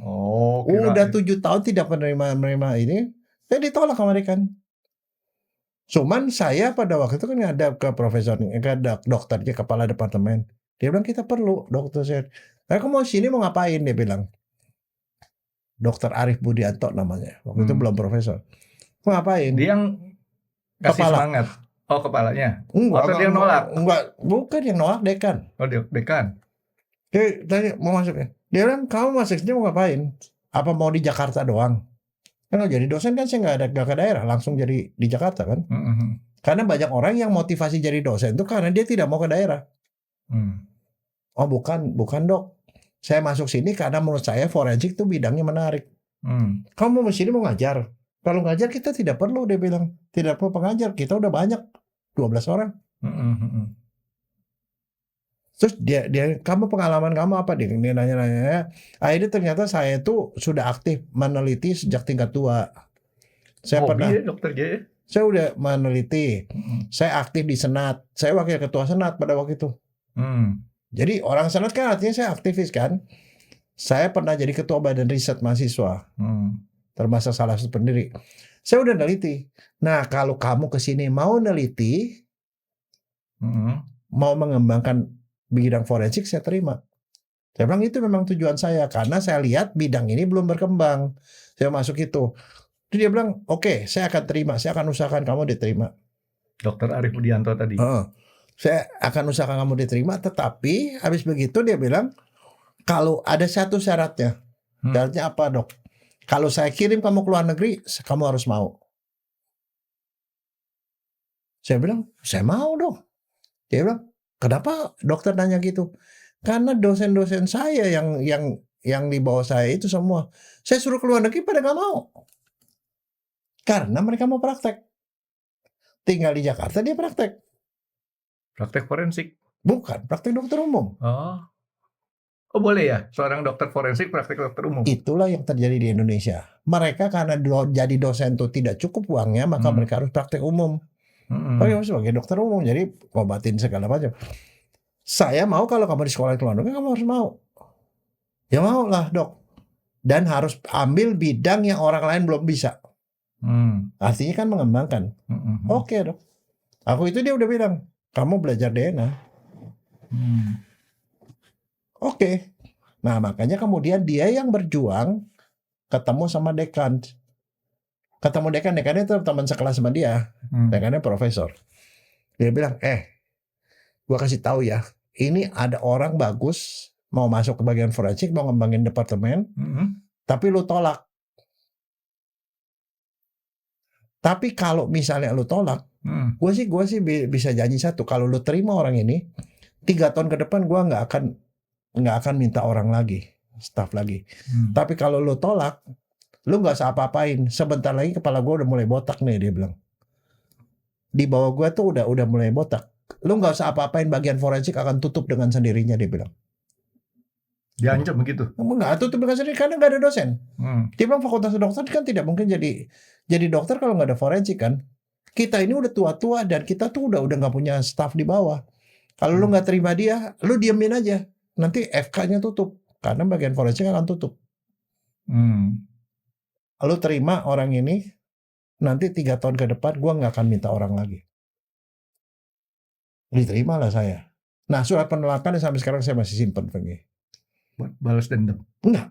Oh, Udah 7 tahun tidak menerima ini. Saya ditolak sama dekan. Cuman saya pada waktu itu kan ada ke profesor, ke dokternya, kepala departemen. Dia bilang kita perlu dokter saya. Kamu mau sini mau ngapain? Dia bilang. Dokter Arif Budianto namanya. Waktu itu belum profesor. Mau ngapain? Dia yang kasih semangat. Oh, kepalanya. Atau dia nolak? Enggak, bukan yang nolak, dekan. Oh, dekan. Dia tanya mau masuknya. Dia bilang kamu masuk sini mau ngapain? Apa mau di Jakarta doang? Kan jadi dosen kan saya nggak ke daerah, langsung jadi di Jakarta kan. Karena banyak orang yang motivasi jadi dosen itu karena dia tidak mau ke daerah. Oh bukan Dok. Saya masuk sini karena menurut saya forensik itu bidangnya menarik. Kamu mau sini mau ngajar. Kalau ngajar kita tidak perlu, dia bilang. Tidak perlu pengajar, kita udah banyak. 12 orang. Terus dia kamu pengalaman kamu apa? Dia nanya-nanya. Akhirnya ternyata saya itu sudah aktif meneliti sejak tingkat 2. Saya pernah Dokter J. Saya udah meneliti. Saya aktif di Senat. Saya wakil ketua Senat pada waktu itu. Jadi orang Senat kan artinya saya aktivis kan. Saya pernah jadi ketua badan riset mahasiswa. Termasuk salah satu pendiri. Saya udah neliti. Nah kalau kamu kesini mau neliti, mau mengembangkan bidang forensik, saya terima. Saya bilang itu memang tujuan saya. Karena saya lihat bidang ini belum berkembang. Saya masuk itu. Terus dia bilang, oke, saya akan terima. Saya akan usahakan kamu diterima. Dokter Arif Budianto tadi. Saya akan usahakan kamu diterima. Tetapi habis begitu dia bilang, kalau ada satu syaratnya. Syaratnya apa, Dok? Kalau saya kirim kamu ke luar negeri, kamu harus mau. Saya bilang, saya mau dong. Dia bilang, kenapa dokter nanya gitu? Karena dosen-dosen saya yang di bawah saya itu semua, saya suruh ke luar negeri pada nggak mau. Karena mereka mau praktek. Tinggal di Jakarta dia praktek. Praktek forensik? Bukan, praktek dokter umum. Oh boleh ya, seorang dokter forensik praktek dokter umum? Itulah yang terjadi di Indonesia. Mereka karena jadi dosen itu tidak cukup uangnya, maka mereka harus praktek umum. Sebagai dokter umum, jadi obatin segala macam. Saya mau kalau kamu di sekolah ke luar negeri, kamu harus mau. Ya mau lah dok. Dan harus ambil bidang yang orang lain belum bisa. Artinya kan mengembangkan. Oke dok. Aku itu dia udah bilang, kamu belajar DNA. Oke. Nah makanya kemudian dia yang berjuang ketemu sama dekan. Dekannya itu teman sekelas sama dia. Dekannya profesor. Dia bilang, gua kasih tahu ya, ini ada orang bagus mau masuk ke bagian forensik, mau ngembangin departemen, tapi lu tolak. Tapi kalau misalnya lu tolak, gue sih bisa janji satu, kalau lu terima orang ini, 3 tahun ke depan gue nggak akan minta orang lagi, staff lagi. Tapi kalau lu tolak, lu nggak usah apa-apain. Sebentar lagi kepala gue udah mulai botak nih, dia bilang. Di bawah gue tuh udah mulai botak. Lu nggak usah apa-apain, bagian forensik akan tutup dengan sendirinya, dia bilang. Diancam begitu? Nggak tutup dengan sendiri karena nggak ada dosen. Dia bilang fakultas dokter kan tidak mungkin jadi dokter kalau nggak ada forensik kan. Kita ini udah tua-tua dan kita tuh udah nggak punya staff di bawah. Kalau lu nggak terima dia, lu diemin aja. Nanti FK-nya tutup karena bagian forensik akan tutup. Lu terima orang ini, nanti 3 tahun ke depan gua nggak akan minta orang lagi. Diterimalah saya. Nah surat penolakan sampai sekarang saya masih simpan, Fengi. Buat balas dendam? Enggak.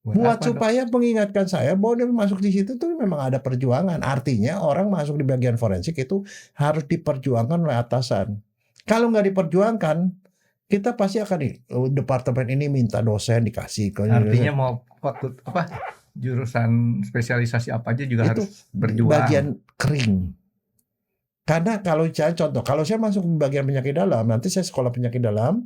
Buat apa, supaya mengingatkan saya bahwa dia masuk di situ tuh memang ada perjuangan. Artinya orang masuk di bagian forensik itu harus diperjuangkan oleh atasan. Kalau nggak diperjuangkan, kita pasti akan departemen ini minta dosen dikasih. Artinya mau waktu jurusan spesialisasi apa aja juga itu harus berjuang. bagian kering. Karena kalau contoh, kalau saya masuk bagian penyakit dalam, nanti saya sekolah penyakit dalam,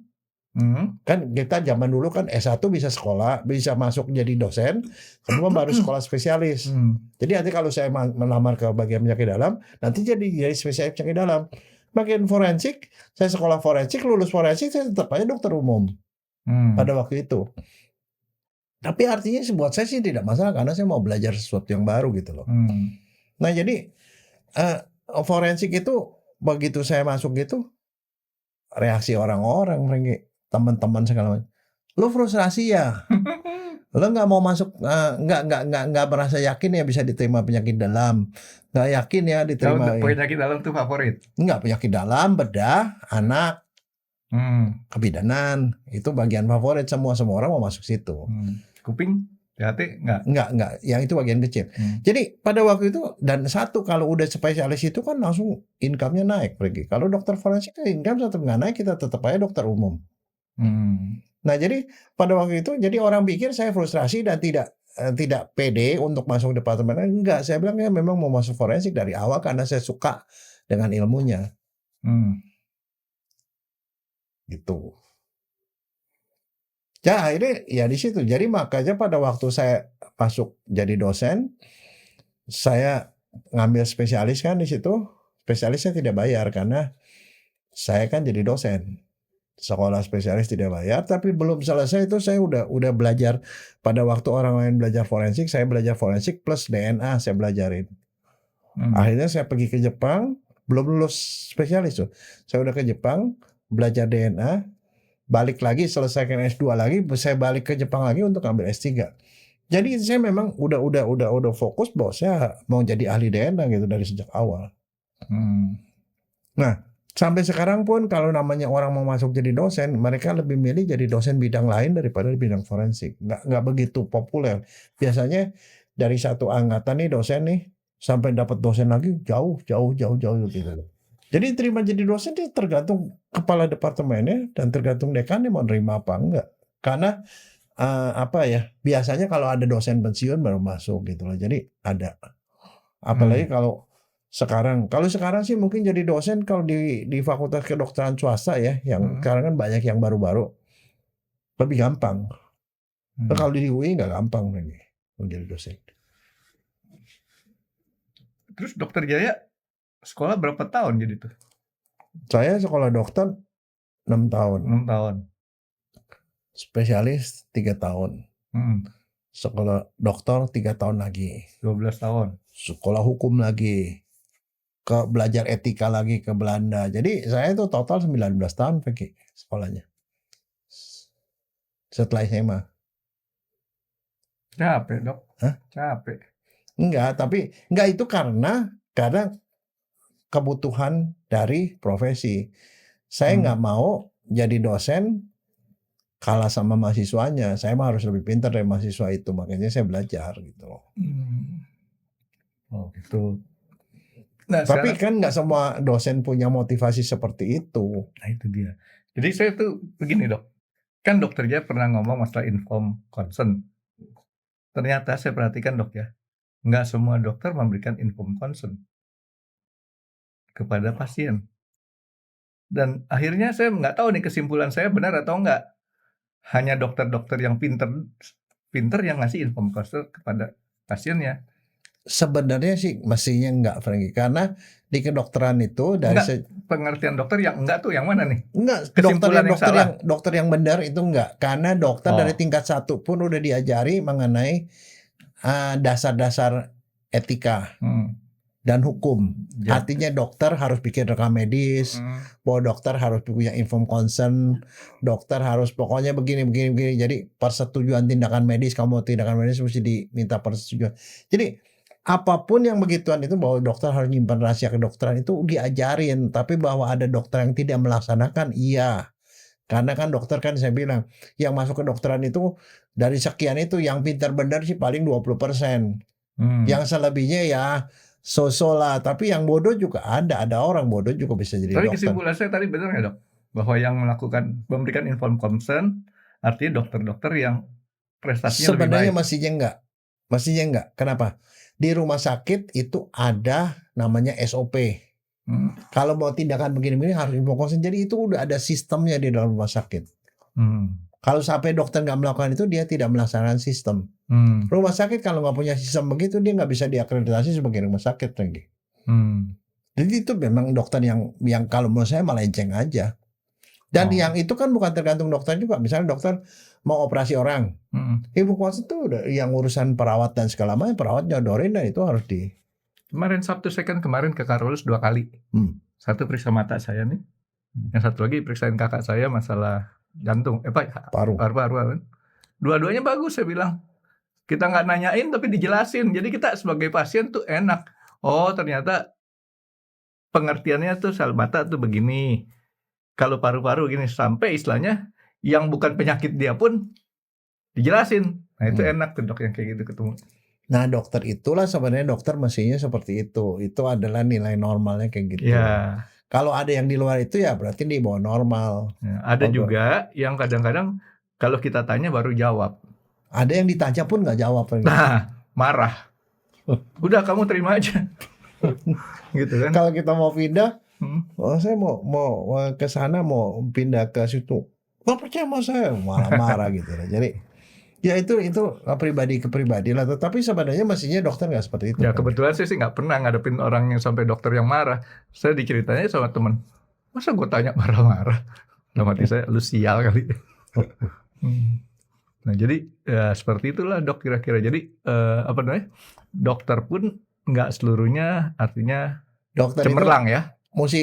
kan kita zaman dulu kan S1 bisa sekolah, bisa masuk jadi dosen, kedua baru sekolah spesialis. Jadi nanti kalau saya melamar ke bagian penyakit dalam, nanti jadi spesialis penyakit dalam. Bagian forensik, saya sekolah forensik, lulus forensik, saya tetap aja dokter umum pada waktu itu. Tapi artinya buat saya sih tidak masalah, karena saya mau belajar sesuatu yang baru gitu loh. Nah jadi forensik itu begitu saya masuk gitu, reaksi orang-orang, teman-teman segala macam, lo frustrasi ya, lo nggak mau masuk, nggak merasa yakin ya bisa diterima penyakit dalam, nggak yakin ya diterima. Kalau penyakit dalam tuh favorit? Nggak, penyakit dalam, bedah, anak, kebidanan, itu bagian favorit semua orang mau masuk situ. Kuping? THT enggak, yang itu bagian kecil. Jadi pada waktu itu, dan satu kalau udah spesialis itu kan langsung income-nya naik pergi. Kalau dokter forensik income tetap nggak naik, kita tetap aja dokter umum. Nah jadi pada waktu itu, jadi orang pikir saya frustrasi dan tidak pede untuk masuk departemen. Enggak, saya bilang ya memang mau masuk forensik dari awal karena saya suka dengan ilmunya. Gitu. Ya akhirnya ya di situ. Jadi makanya pada waktu saya masuk jadi dosen, saya ngambil spesialis kan di situ. Spesialisnya tidak bayar karena saya kan jadi dosen. Sekolah spesialis tidak bayar, tapi belum selesai itu saya udah belajar. Pada waktu orang lain belajar forensik, saya belajar forensik plus DNA saya belajarin. Akhirnya saya pergi ke Jepang, belum lulus spesialis tuh. Saya udah ke Jepang belajar DNA. Balik lagi, selesaikan S2 lagi, saya balik ke Jepang lagi untuk ambil S3. Jadi saya memang udah fokus bahwa saya mau jadi ahli DNA gitu dari sejak awal. Nah, sampai sekarang pun kalau namanya orang mau masuk jadi dosen, mereka lebih milih jadi dosen bidang lain daripada bidang forensik. Nggak begitu populer. Biasanya dari satu angkatan nih dosen nih, sampai dapat dosen lagi jauh gitu. Jadi terima jadi dosen itu tergantung kepala departemennya dan tergantung dekannya mau nerima apa enggak. Karena biasanya kalau ada dosen pensiun baru masuk gitu loh. Jadi ada. Apalagi kalau sekarang sih mungkin jadi dosen kalau di fakultas kedokteran swasta ya, yang sekarang kan banyak yang baru-baru, lebih gampang. Kalau di UI nggak gampang lagi menjadi dosen. Terus Dokter Jaya sekolah berapa tahun jadi tuh? Saya sekolah dokter 6 tahun. 6 tahun. Spesialis 3 tahun. Sekolah dokter 3 tahun lagi. 12 tahun. Sekolah hukum lagi. Belajar etika lagi ke Belanda. Jadi saya itu total 19 tahun pergi sekolahnya. Setelah SMA. Capek dok. Hah? Capek. Enggak itu karena kebutuhan dari profesi. Saya nggak mau jadi dosen kalah sama mahasiswanya. Saya mah harus lebih pintar dari mahasiswa itu. Makanya saya belajar gitu. Oh gitu. Nah, tapi kan nggak semua dosen punya motivasi seperti itu. Nah itu dia. Jadi saya tuh begini dok. Kan Dokter Jaya pernah ngomong masalah informed consent. Ternyata saya perhatikan dok ya. Nggak semua dokter memberikan informed consent kepada pasien. Dan akhirnya saya nggak tahu nih kesimpulan saya benar atau enggak. Hanya dokter-dokter yang pinter yang ngasih informed consent kepada pasiennya. Sebenarnya sih mestinya enggak, Franky. Karena di kedokteran itu dari pengertian dokter yang enggak tuh yang mana nih? Enggak, dokter yang benar itu enggak. Karena dokter dari tingkat 1 pun udah diajari mengenai dasar-dasar etika dan hukum. Artinya dokter harus bikin rekam medis, bahwa dokter harus punya informed consent, dokter harus pokoknya begini. Jadi persetujuan tindakan medis, kamu tindakan medis mesti diminta persetujuan. Jadi apapun yang begituan itu, bahwa dokter harus nyimpan rahasia kedokteran itu diajarin. Tapi bahwa ada dokter yang tidak melaksanakan, iya. Karena kan dokter kan saya bilang, yang masuk ke dokteran itu dari sekian itu yang pintar benar sih paling 20%. Yang selebihnya ya so-so lah. Tapi yang bodoh juga ada orang bodoh juga bisa jadi dokter. Tapi kesimpulan saya tadi benar nggak dok? bahwa yang memberikan informed consent artinya dokter-dokter yang prestasinya lebih Sebenarnya baik. mestinya enggak. Kenapa? Di rumah sakit itu ada namanya SOP. Kalau mau tindakan begini-begini harus informed consent. Jadi itu udah ada sistemnya di dalam rumah sakit. Kalau sampai dokter nggak melakukan itu, dia tidak melaksanakan sistem. Rumah sakit kalau nggak punya sistem begitu, dia nggak bisa diakreditasi sebagai rumah sakit lagi. Jadi itu memang dokter yang kalau menurut saya melenceng aja. Dan yang itu kan bukan tergantung dokter juga. Misalnya dokter mau operasi orang, ibu kuasa itu udah yang urusan perawat dan segala macam, perawat nyodorin dan itu harus di. Kemarin Sabtu saya kan kemarin ke Karolus 2 kali. Satu periksa mata saya nih, yang satu lagi periksain kakak saya masalah jantung, paru-paru kan. Dua-duanya bagus saya bilang. Kita nggak nanyain tapi dijelasin. Jadi kita sebagai pasien tuh enak. Oh ternyata pengertiannya tuh sel mata tuh begini. Kalau paru-paru gini, sampai istilahnya yang bukan penyakit dia pun dijelasin. Nah itu enak tuh dok yang kayak gitu ketemu. Nah dokter itulah sebenarnya dokter mestinya seperti itu. Itu adalah nilai normalnya kayak gitu. Ya. Kalau ada yang di luar itu ya berarti di bawah normal. Ya, ada juga yang kadang-kadang kalau kita tanya baru jawab. Ada yang ditanya pun nggak jawab. Nah marah. Udah kamu terima aja. Gitu kan. Kalau kita mau pindah, saya mau ke sana, mau pindah ke situ. Nggak percaya sama saya, malah marah gitu. Jadi ya itu pribadi ke pribadi lah. Tetapi sebenarnya mestinya dokter nggak seperti itu. Ya kebetulan saya sih nggak pernah ngadepin orang yang sampai dokter yang marah. Saya diceritanya sama teman, masa gue tanya marah-marah? Dalam hati saya, lu sial kali. Nah jadi ya seperti itulah dok kira-kira. Jadi dokter pun nggak seluruhnya artinya dokter cemerlang itu, ya.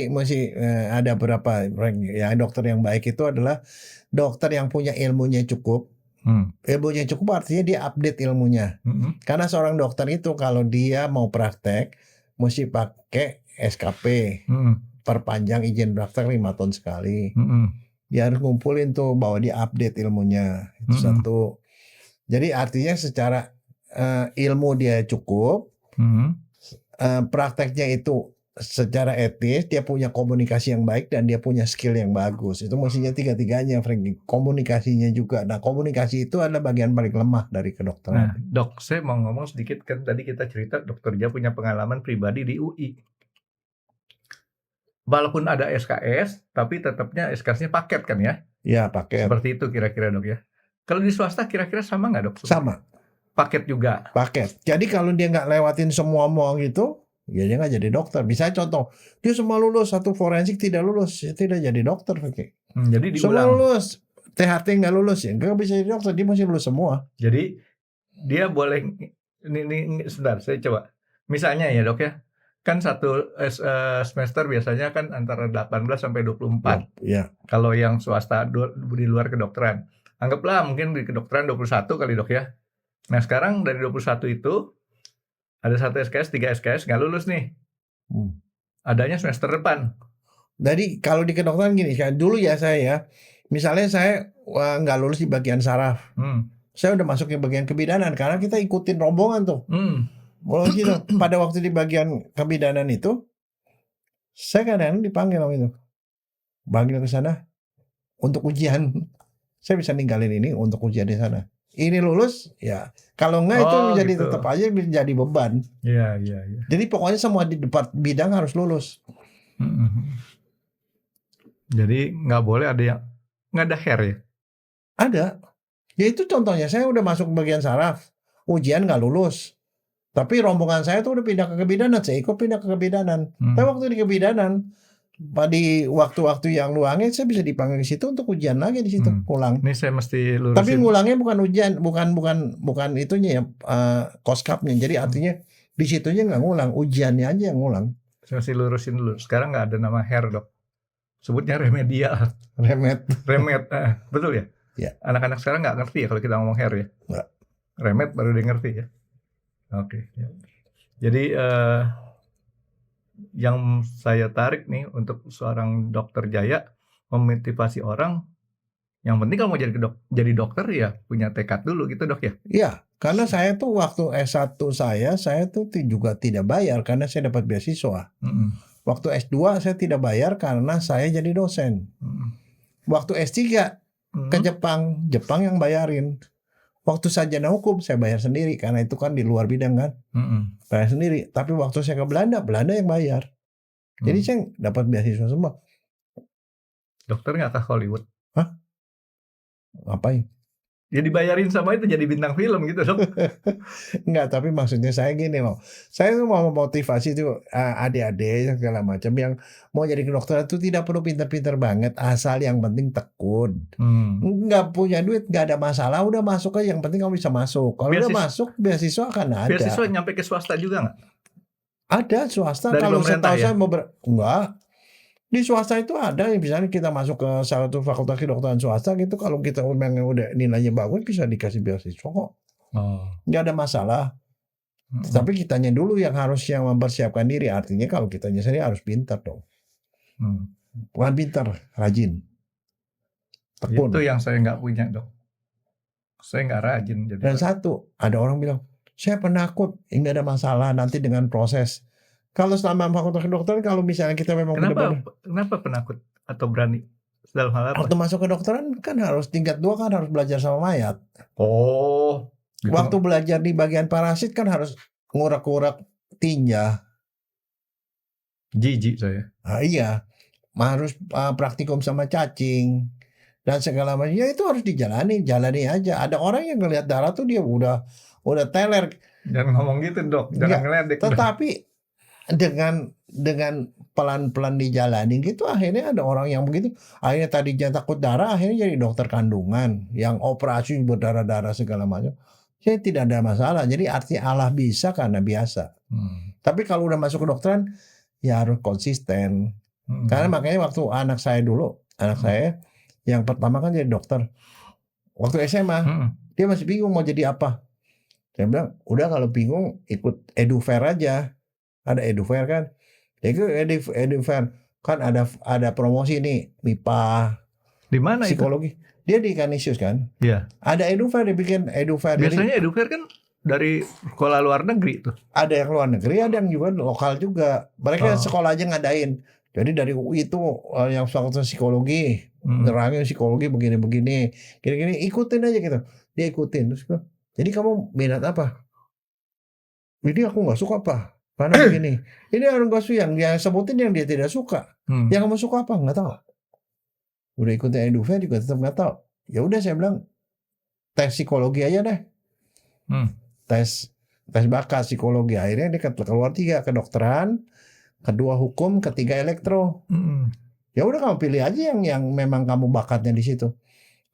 Mesti ada berapa rank ya. Dokter yang baik itu adalah dokter yang punya ilmunya cukup. Ilmunya cukup artinya dia update ilmunya. Karena seorang dokter itu kalau dia mau praktek mesti pakai SKP, perpanjang izin praktek 5 tahun sekali. Dia harus ngumpulin tuh bahwa dia update ilmunya. Itu satu. Jadi artinya secara ilmu dia cukup, prakteknya itu secara etis, dia punya komunikasi yang baik dan dia punya skill yang bagus. Itu mestinya tiga-tiganya, Frankie. Komunikasinya juga. Nah, komunikasi itu adalah bagian paling lemah dari kedokteran. Nah, dok, saya mau ngomong sedikit kan tadi kita cerita dokter dia punya pengalaman pribadi di UI. Walaupun ada SKS, tapi tetapnya SKS-nya paket kan ya? Ya, paket. Seperti itu kira-kira dok ya. Kalau di swasta kira-kira sama nggak dok? Sama. Paket juga. Paket. Jadi kalau dia nggak lewatin semua gitu, ya dia nggak jadi dokter. Bisa contoh, dia semua lulus, satu forensik tidak lulus, ya tidak jadi dokter. Jadi diulang. Semua lulus, THT nggak lulus, ya nggak bisa jadi dokter. Dia masih lulus semua. Jadi dia boleh, ini sebentar, saya coba. Misalnya ya dok ya, kan satu semester biasanya kan antara 18 sampai 24. Ya. Kalau yang swasta di luar kedokteran. Anggaplah mungkin di kedokteran 21 kali dok ya. Nah sekarang dari 21 itu ada 1 SKS, 3 SKS nggak lulus nih. Adanya semester depan. Jadi kalau di kedokteran gini, kan dulu ya saya, misalnya saya nggak lulus di bagian saraf, saya udah masuk ke bagian kebidanan karena kita ikutin rombongan tuh. Mulai gitu. Pada waktu di bagian kebidanan itu, saya kadang dipanggil itu, panggil ke sana untuk ujian. Saya bisa ninggalin ini untuk ujian di sana. Ini lulus, ya. Kalau enggak itu menjadi gitu. Tetap aja menjadi beban. Iya. Jadi pokoknya semua di depan bidang harus lulus. Jadi nggak boleh ada yang nggak ada hair ya? Ada. Ya itu contohnya, saya udah masuk bagian saraf, ujian nggak lulus. Tapi rombongan saya tuh udah pindah ke kebidanan, saya ikut pindah ke kebidanan. Tapi waktu di kebidanan, di waktu-waktu yang luangnya saya bisa dipanggil ke situ untuk ujian lagi di situ, ulang. Ini saya mesti lurusin. Tapi ngulangnya bukan ujian, bukan itunya ya, koskapnya. Jadi artinya di situnya nggak ngulang, ujiannya aja yang ngulang. Saya mesti lurusin dulu. Sekarang nggak ada nama hair dok. Sebutnya remedial. Remed. Betul ya? Ya. Anak-anak sekarang nggak ngerti ya kalau kita ngomong hair ya? Nggak. Remed baru dia ngerti ya? Oke. Ya. Jadi yang saya tarik nih untuk seorang dokter Jaya memotivasi orang, yang penting kalau mau jadi dokter ya punya tekad dulu gitu dok ya? Iya, karena saya tuh waktu S1 saya tuh juga tidak bayar karena saya dapat beasiswa. Waktu S2 saya tidak bayar karena saya jadi dosen. Waktu S3 ke Jepang yang bayarin. Waktu sarjana hukum saya bayar sendiri karena itu kan di luar bidang kan. Bayar sendiri. Tapi waktu saya ke Belanda yang bayar. Jadi saya dapat beasiswa semua. Dokter nggak ke Hollywood? Hah? Ngapain? Ya dibayarin sama itu jadi bintang film gitu dok. Enggak, tapi maksudnya saya gini loh. Saya tuh mau memotivasi tuh adik-adik segala macam yang mau jadi kedokteran tuh tidak perlu pintar-pintar banget, asal yang penting tekun. Enggak punya duit nggak ada masalah, udah masuk aja, yang penting kamu bisa masuk. Kalau udah masuk beasiswa akan ada. Beasiswa nyampe ke swasta juga nggak? Ada swasta. Dari Kalau pemerintah setahu ya? saya enggak. Di swasta itu ada, misalnya kita masuk ke salah satu fakultas kedokteran swasta gitu, kalau kita memang udah nilainya bagus bisa dikasih beasiswa kok. Nggak ada masalah. Tapi kitanya dulu yang harusnya mempersiapkan diri. Artinya kalau kitanya sendiri harus pintar dong. Bukan pintar, rajin, tekun. Itu yang saya nggak punya dok. Saya nggak rajin. Jadi Dan satu, ada orang bilang, saya penakut, nggak ada masalah nanti dengan proses. Kalau selama fakultas kedokteran, kalau misalnya kita memang Kenapa penakut atau berani? Dalam hal apa? Waktu masuk kedokteran kan harus tingkat 2 kan harus belajar sama mayat. Oh. Gitu. Waktu belajar di bagian parasit kan harus ngurak-ngurak tinja. Jijik saya. Iya, harus praktikum sama cacing dan segala macam. Ya itu harus jalani aja. Ada orang yang ngelihat darah tuh dia udah teler. Jangan ngomong gitu dok, jangan ngeledek. Tetapi dengan pelan-pelan dijalani gitu, akhirnya ada orang yang begitu. Akhirnya tadinya takut darah, akhirnya jadi dokter kandungan yang operasi berdarah-darah segala macam. Saya tidak ada masalah. Jadi arti Allah bisa karena biasa. Tapi kalau udah masuk kedokteran ya harus konsisten. Karena makanya waktu anak saya yang pertama kan jadi dokter. Waktu SMA dia masih bingung mau jadi apa. Saya bilang udah kalau bingung ikut EduFair aja. Ada EduFair kan. Itu EduFair kan ada promosi nih MIPA. Di mana psikologi. Itu? Dia di Kanisius kan. Iya. Ada EduFair, dibikin EduFair. Biasanya EduFair kan dari sekolah luar negeri tuh. Ada yang luar negeri, ada yang juga lokal juga. Mereka sekolah aja ngadain. Jadi dari UI itu yang fakultas psikologi, nerangin psikologi begini-begini, gini-gini, ikutin aja gitu. Dia ikutin terus bilang, jadi kamu minat apa? Ini aku nggak suka apa? Karena begini. Ini orang gak suka yang sebutin yang dia tidak suka. Yang kamu suka apa? Nggak tahu. Udah ikutin EduFair juga tetap nggak tahu. Ya udah saya bilang tes psikologi aja deh. Tes bakat psikologi, akhirnya dia keluar 3, kedokteran, kedua hukum, ketiga elektro. Ya udah kamu pilih aja yang memang kamu bakatnya di situ.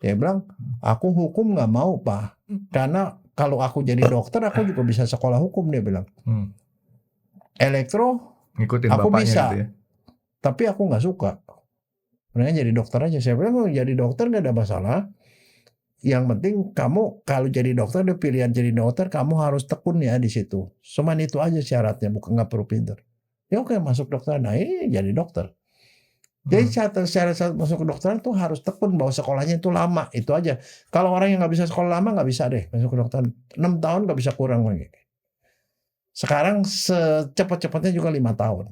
Dia bilang, aku hukum nggak mau Pak, karena kalau aku jadi dokter aku juga bisa sekolah hukum, dia bilang. Elektro ngikutin aku bisa, gitu ya? tapi aku nggak suka. Makanya jadi dokter aja. Saya bilang jadi dokter nggak ada masalah. Yang penting kamu kalau jadi dokter, ada pilihan jadi dokter, kamu harus tekun ya di situ. Cuman itu aja syaratnya, bukan nggak perlu pintar. Ya oke, masuk dokter, nah ini jadi dokter. Jadi syarat masuk ke dokteran tuh harus tekun, bahwa sekolahnya itu lama, itu aja. Kalau orang yang nggak bisa sekolah lama nggak bisa deh masuk ke dokteran. 6 tahun nggak bisa kurang lagi. Sekarang secepat-cepatnya juga 5 tahun.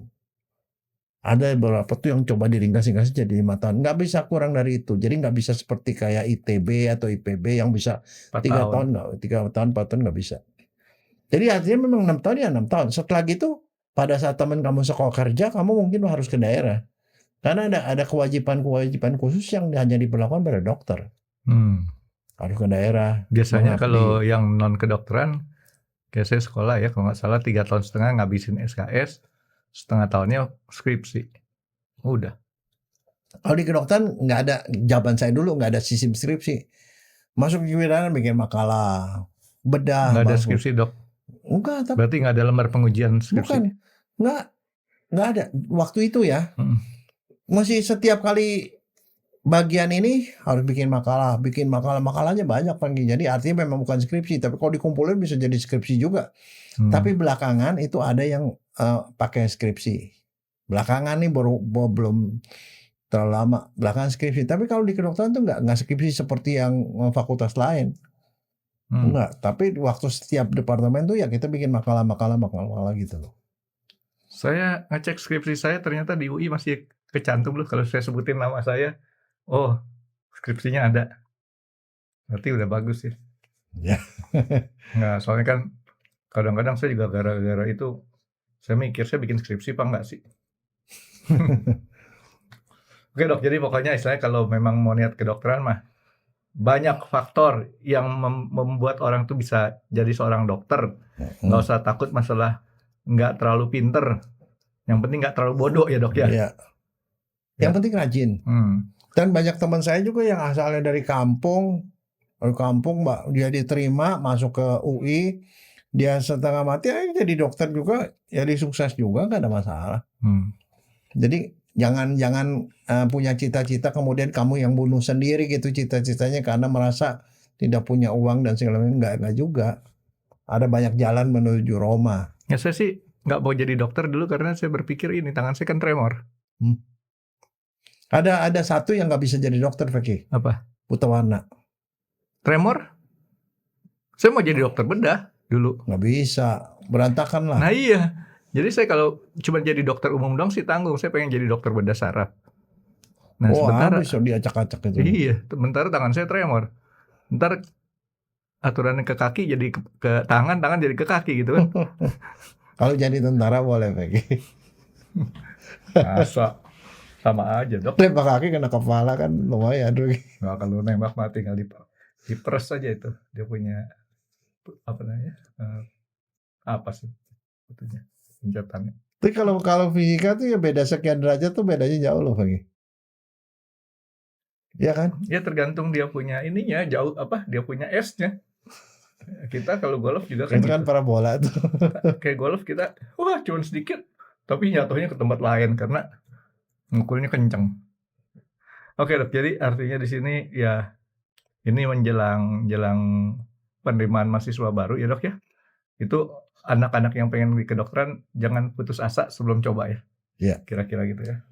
Ada beberapa tuh yang coba diringkas jadi 5 tahun. Nggak bisa kurang dari itu. Jadi nggak bisa seperti kayak ITB atau IPB yang bisa 3 tahun, 4 tahun nggak bisa. Jadi artinya memang 6 tahun ya 6 tahun. Setelah gitu, pada saat teman kamu sekolah kerja, kamu mungkin harus ke daerah. Karena ada kewajiban khusus yang hanya diberlakukan pada dokter. Harus ke daerah. Biasanya kalau yang non kedokteran, kayak saya sekolah ya, kalau nggak salah 3,5 tahun ngabisin SKS, setengah tahunnya skripsi. Udah. Kalau di kedokteran nggak ada, jawaban saya dulu nggak ada sistem skripsi. Masuk ke kebidanan bikin makalah, bedah. Nggak ada skripsi dok? Enggak. Berarti nggak ada lembar pengujian skripsi? Bukan. Nggak ada. Waktu itu ya. Masih setiap kali bagian ini harus bikin makalah. Makalahnya banyak kan. Jadi artinya memang bukan skripsi. Tapi kalau dikumpulin bisa jadi skripsi juga. Tapi belakangan itu ada yang pakai skripsi. Belakangan nih belum terlalu lama. Belakangan skripsi. Tapi kalau di kedokteran tuh nggak skripsi seperti yang fakultas lain. Enggak. Tapi waktu setiap departemen tuh ya kita bikin makalah gitu loh. Saya ngecek skripsi saya ternyata di UI masih kecantum loh kalau saya sebutin nama saya. Oh, skripsinya ada. Berarti udah bagus ya. Ya. Nggak, soalnya kan kadang-kadang saya juga gara-gara itu saya mikir saya bikin skripsi apa enggak sih. Oke dok, jadi pokoknya istilahnya kalau memang mau niat kedokteran mah banyak faktor yang membuat orang tuh bisa jadi seorang dokter. Nggak usah takut masalah nggak terlalu pinter. Yang penting nggak terlalu bodoh ya dok ya. Iya. Yang penting rajin. Dan banyak teman saya juga yang asalnya dari kampung Mbak, dia diterima masuk ke UI, dia setengah mati jadi dokter juga, jadi sukses juga, nggak ada masalah. Jadi jangan punya cita-cita kemudian kamu yang bunuh sendiri gitu cita-citanya karena merasa tidak punya uang dan segala macam. Enggak juga. Ada banyak jalan menuju Roma. Ya saya sih nggak mau jadi dokter dulu karena saya berpikir ini tangan saya kan tremor. Ada satu yang nggak bisa jadi dokter, Feki. Apa? Buta warna. Tremor? Saya mau jadi dokter bedah dulu. Nggak bisa, berantakan lah. Nah iya. Jadi saya kalau cuma jadi dokter umum dong sih tanggung. Saya pengen jadi dokter bedah saraf. Nah sementara bisa diacak-acak itu. Iya, sementara tangan saya tremor. Ntar aturannya ke kaki jadi ke tangan jadi ke kaki gitu kan. Kalau jadi tentara boleh, Feki. Masa sama aja dok. Nembak kaki kena kepala kan lumayan. Nggak, kalau nembak mah tinggal diperes aja itu. Dia punya apa namanya? Apa sih? Betulnya senjatanya. Tapi kalau fisika tuh ya beda sekian derajat tuh bedanya jauh loh, Feki. Iya kan? Ya tergantung dia punya ininya jauh apa? Dia punya S-nya. Kita kalau golf juga kan itu kan gitu. parabola tuh. Kayak golf kita, wah cuma sedikit, tapi jatuhnya ke tempat lain karena ngukurnya kenceng. Oke dok, jadi artinya di sini ya ini menjelang penerimaan mahasiswa baru ya dok ya. Itu anak-anak yang pengen di kedokteran jangan putus asa sebelum coba ya. Iya. Kira-kira gitu ya.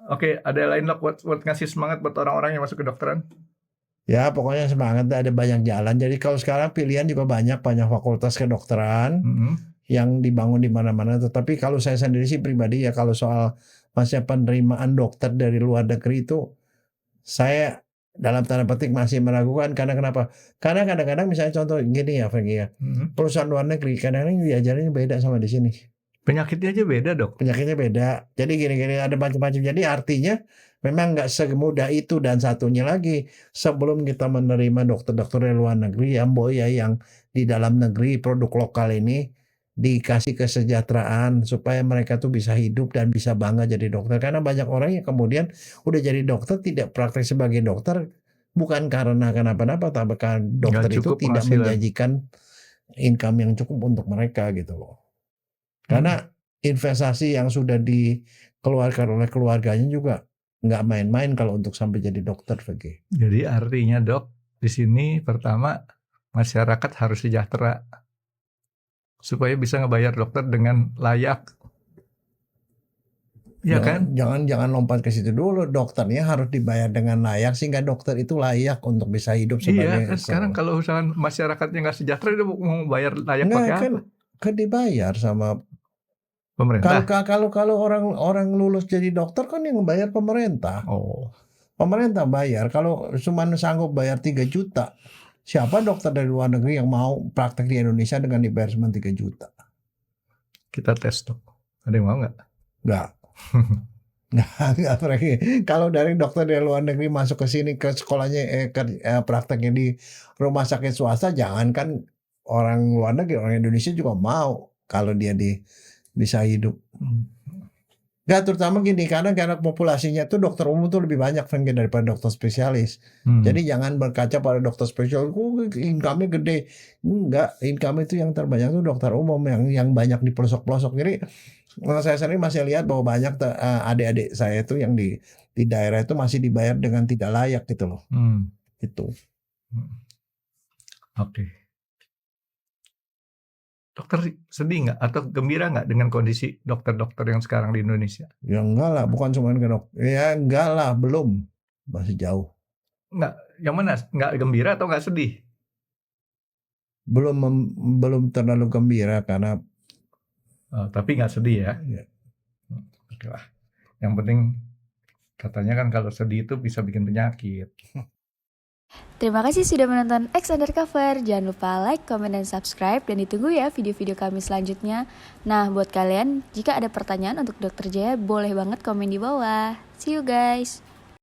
Oke, ada lain dok buat ngasih semangat buat orang-orang yang masuk kedokteran? Ya pokoknya semangat, ada banyak jalan. Jadi kalau sekarang pilihan juga banyak fakultas kedokteran yang dibangun di mana-mana. Tetapi kalau saya sendiri sih pribadi ya kalau soal masa penerimaan dokter dari luar negeri itu saya dalam tanda petik masih meragukan. Karena kenapa? Karena kadang-kadang misalnya contoh gini ya Franky ya, perusahaan luar negeri kadang-kadang diajarinnya beda sama di sini. Penyakitnya aja beda dok. Penyakitnya beda. Jadi gini-gini ada macam-macam. Jadi artinya memang nggak semudah itu. Dan satunya lagi, sebelum kita menerima dokter-dokter dari luar negeri yang di dalam negeri produk lokal ini dikasih kesejahteraan supaya mereka tuh bisa hidup dan bisa bangga jadi dokter. Karena banyak orang yang kemudian udah jadi dokter tidak praktek sebagai dokter bukan karena kenapa-napa, tapi karena dokter itu tidak menjanjikan income yang cukup untuk mereka gitu loh. Karena investasi yang sudah dikeluarkan oleh keluarganya juga nggak main-main kalau untuk sampai jadi dokter, Fegi. Jadi artinya dok, di sini pertama masyarakat harus sejahtera supaya bisa ngebayar dokter dengan layak. Ya kan? Jangan lompat ke situ dulu. Dokternya harus dibayar dengan layak sehingga dokter itu layak untuk bisa hidup sebagai. Iya, kan sekarang kalau misalkan masyarakatnya nggak sejahtera, dia mau bayar layak pakai apa? Kan dibayar sama pemerintah. Kalau orang lulus jadi dokter kan yang bayar pemerintah. Oh. Pemerintah bayar. Kalau cuma sanggup bayar 3 juta, siapa dokter dari luar negeri yang mau praktek di Indonesia dengan dibayar cuma 3 juta? Kita tes dok. Ada yang mau nggak? Nggak. Nggak. Kalau dari dokter dari luar negeri masuk ke sini ke sekolahnya prakteknya di rumah sakit swasta, jangankan orang luar negeri, orang Indonesia juga mau kalau dia bisa hidup. Nggak, terutama gini, karena populasinya tuh dokter umum tuh lebih banyak daripada dokter spesialis. Jadi jangan berkaca pada dokter spesialis, income-nya gede. Enggak, income itu yang terbanyak tuh dokter umum yang banyak di pelosok-pelosok. Jadi saya sendiri masih lihat bahwa banyak adik-adik saya itu yang di daerah itu masih dibayar dengan tidak layak gitu loh. Gitu. Oke. Dokter sedih nggak atau gembira nggak dengan kondisi dokter-dokter yang sekarang di Indonesia? Ya enggak lah, bukan cuma ke dokter. Ya enggak lah, belum. Masih jauh. Enggak, yang mana? Nggak gembira atau nggak sedih? Belum terlalu gembira karena. Tapi nggak sedih ya? Ya. Oke lah. Yang penting Katanya kan kalau sedih itu bisa bikin penyakit. Terima kasih sudah menonton X Undercover. Jangan lupa like, comment, dan subscribe. Dan ditunggu ya video-video kami selanjutnya. Nah, buat kalian, jika ada pertanyaan untuk Dr. Jaya, boleh banget komen di bawah. See you guys!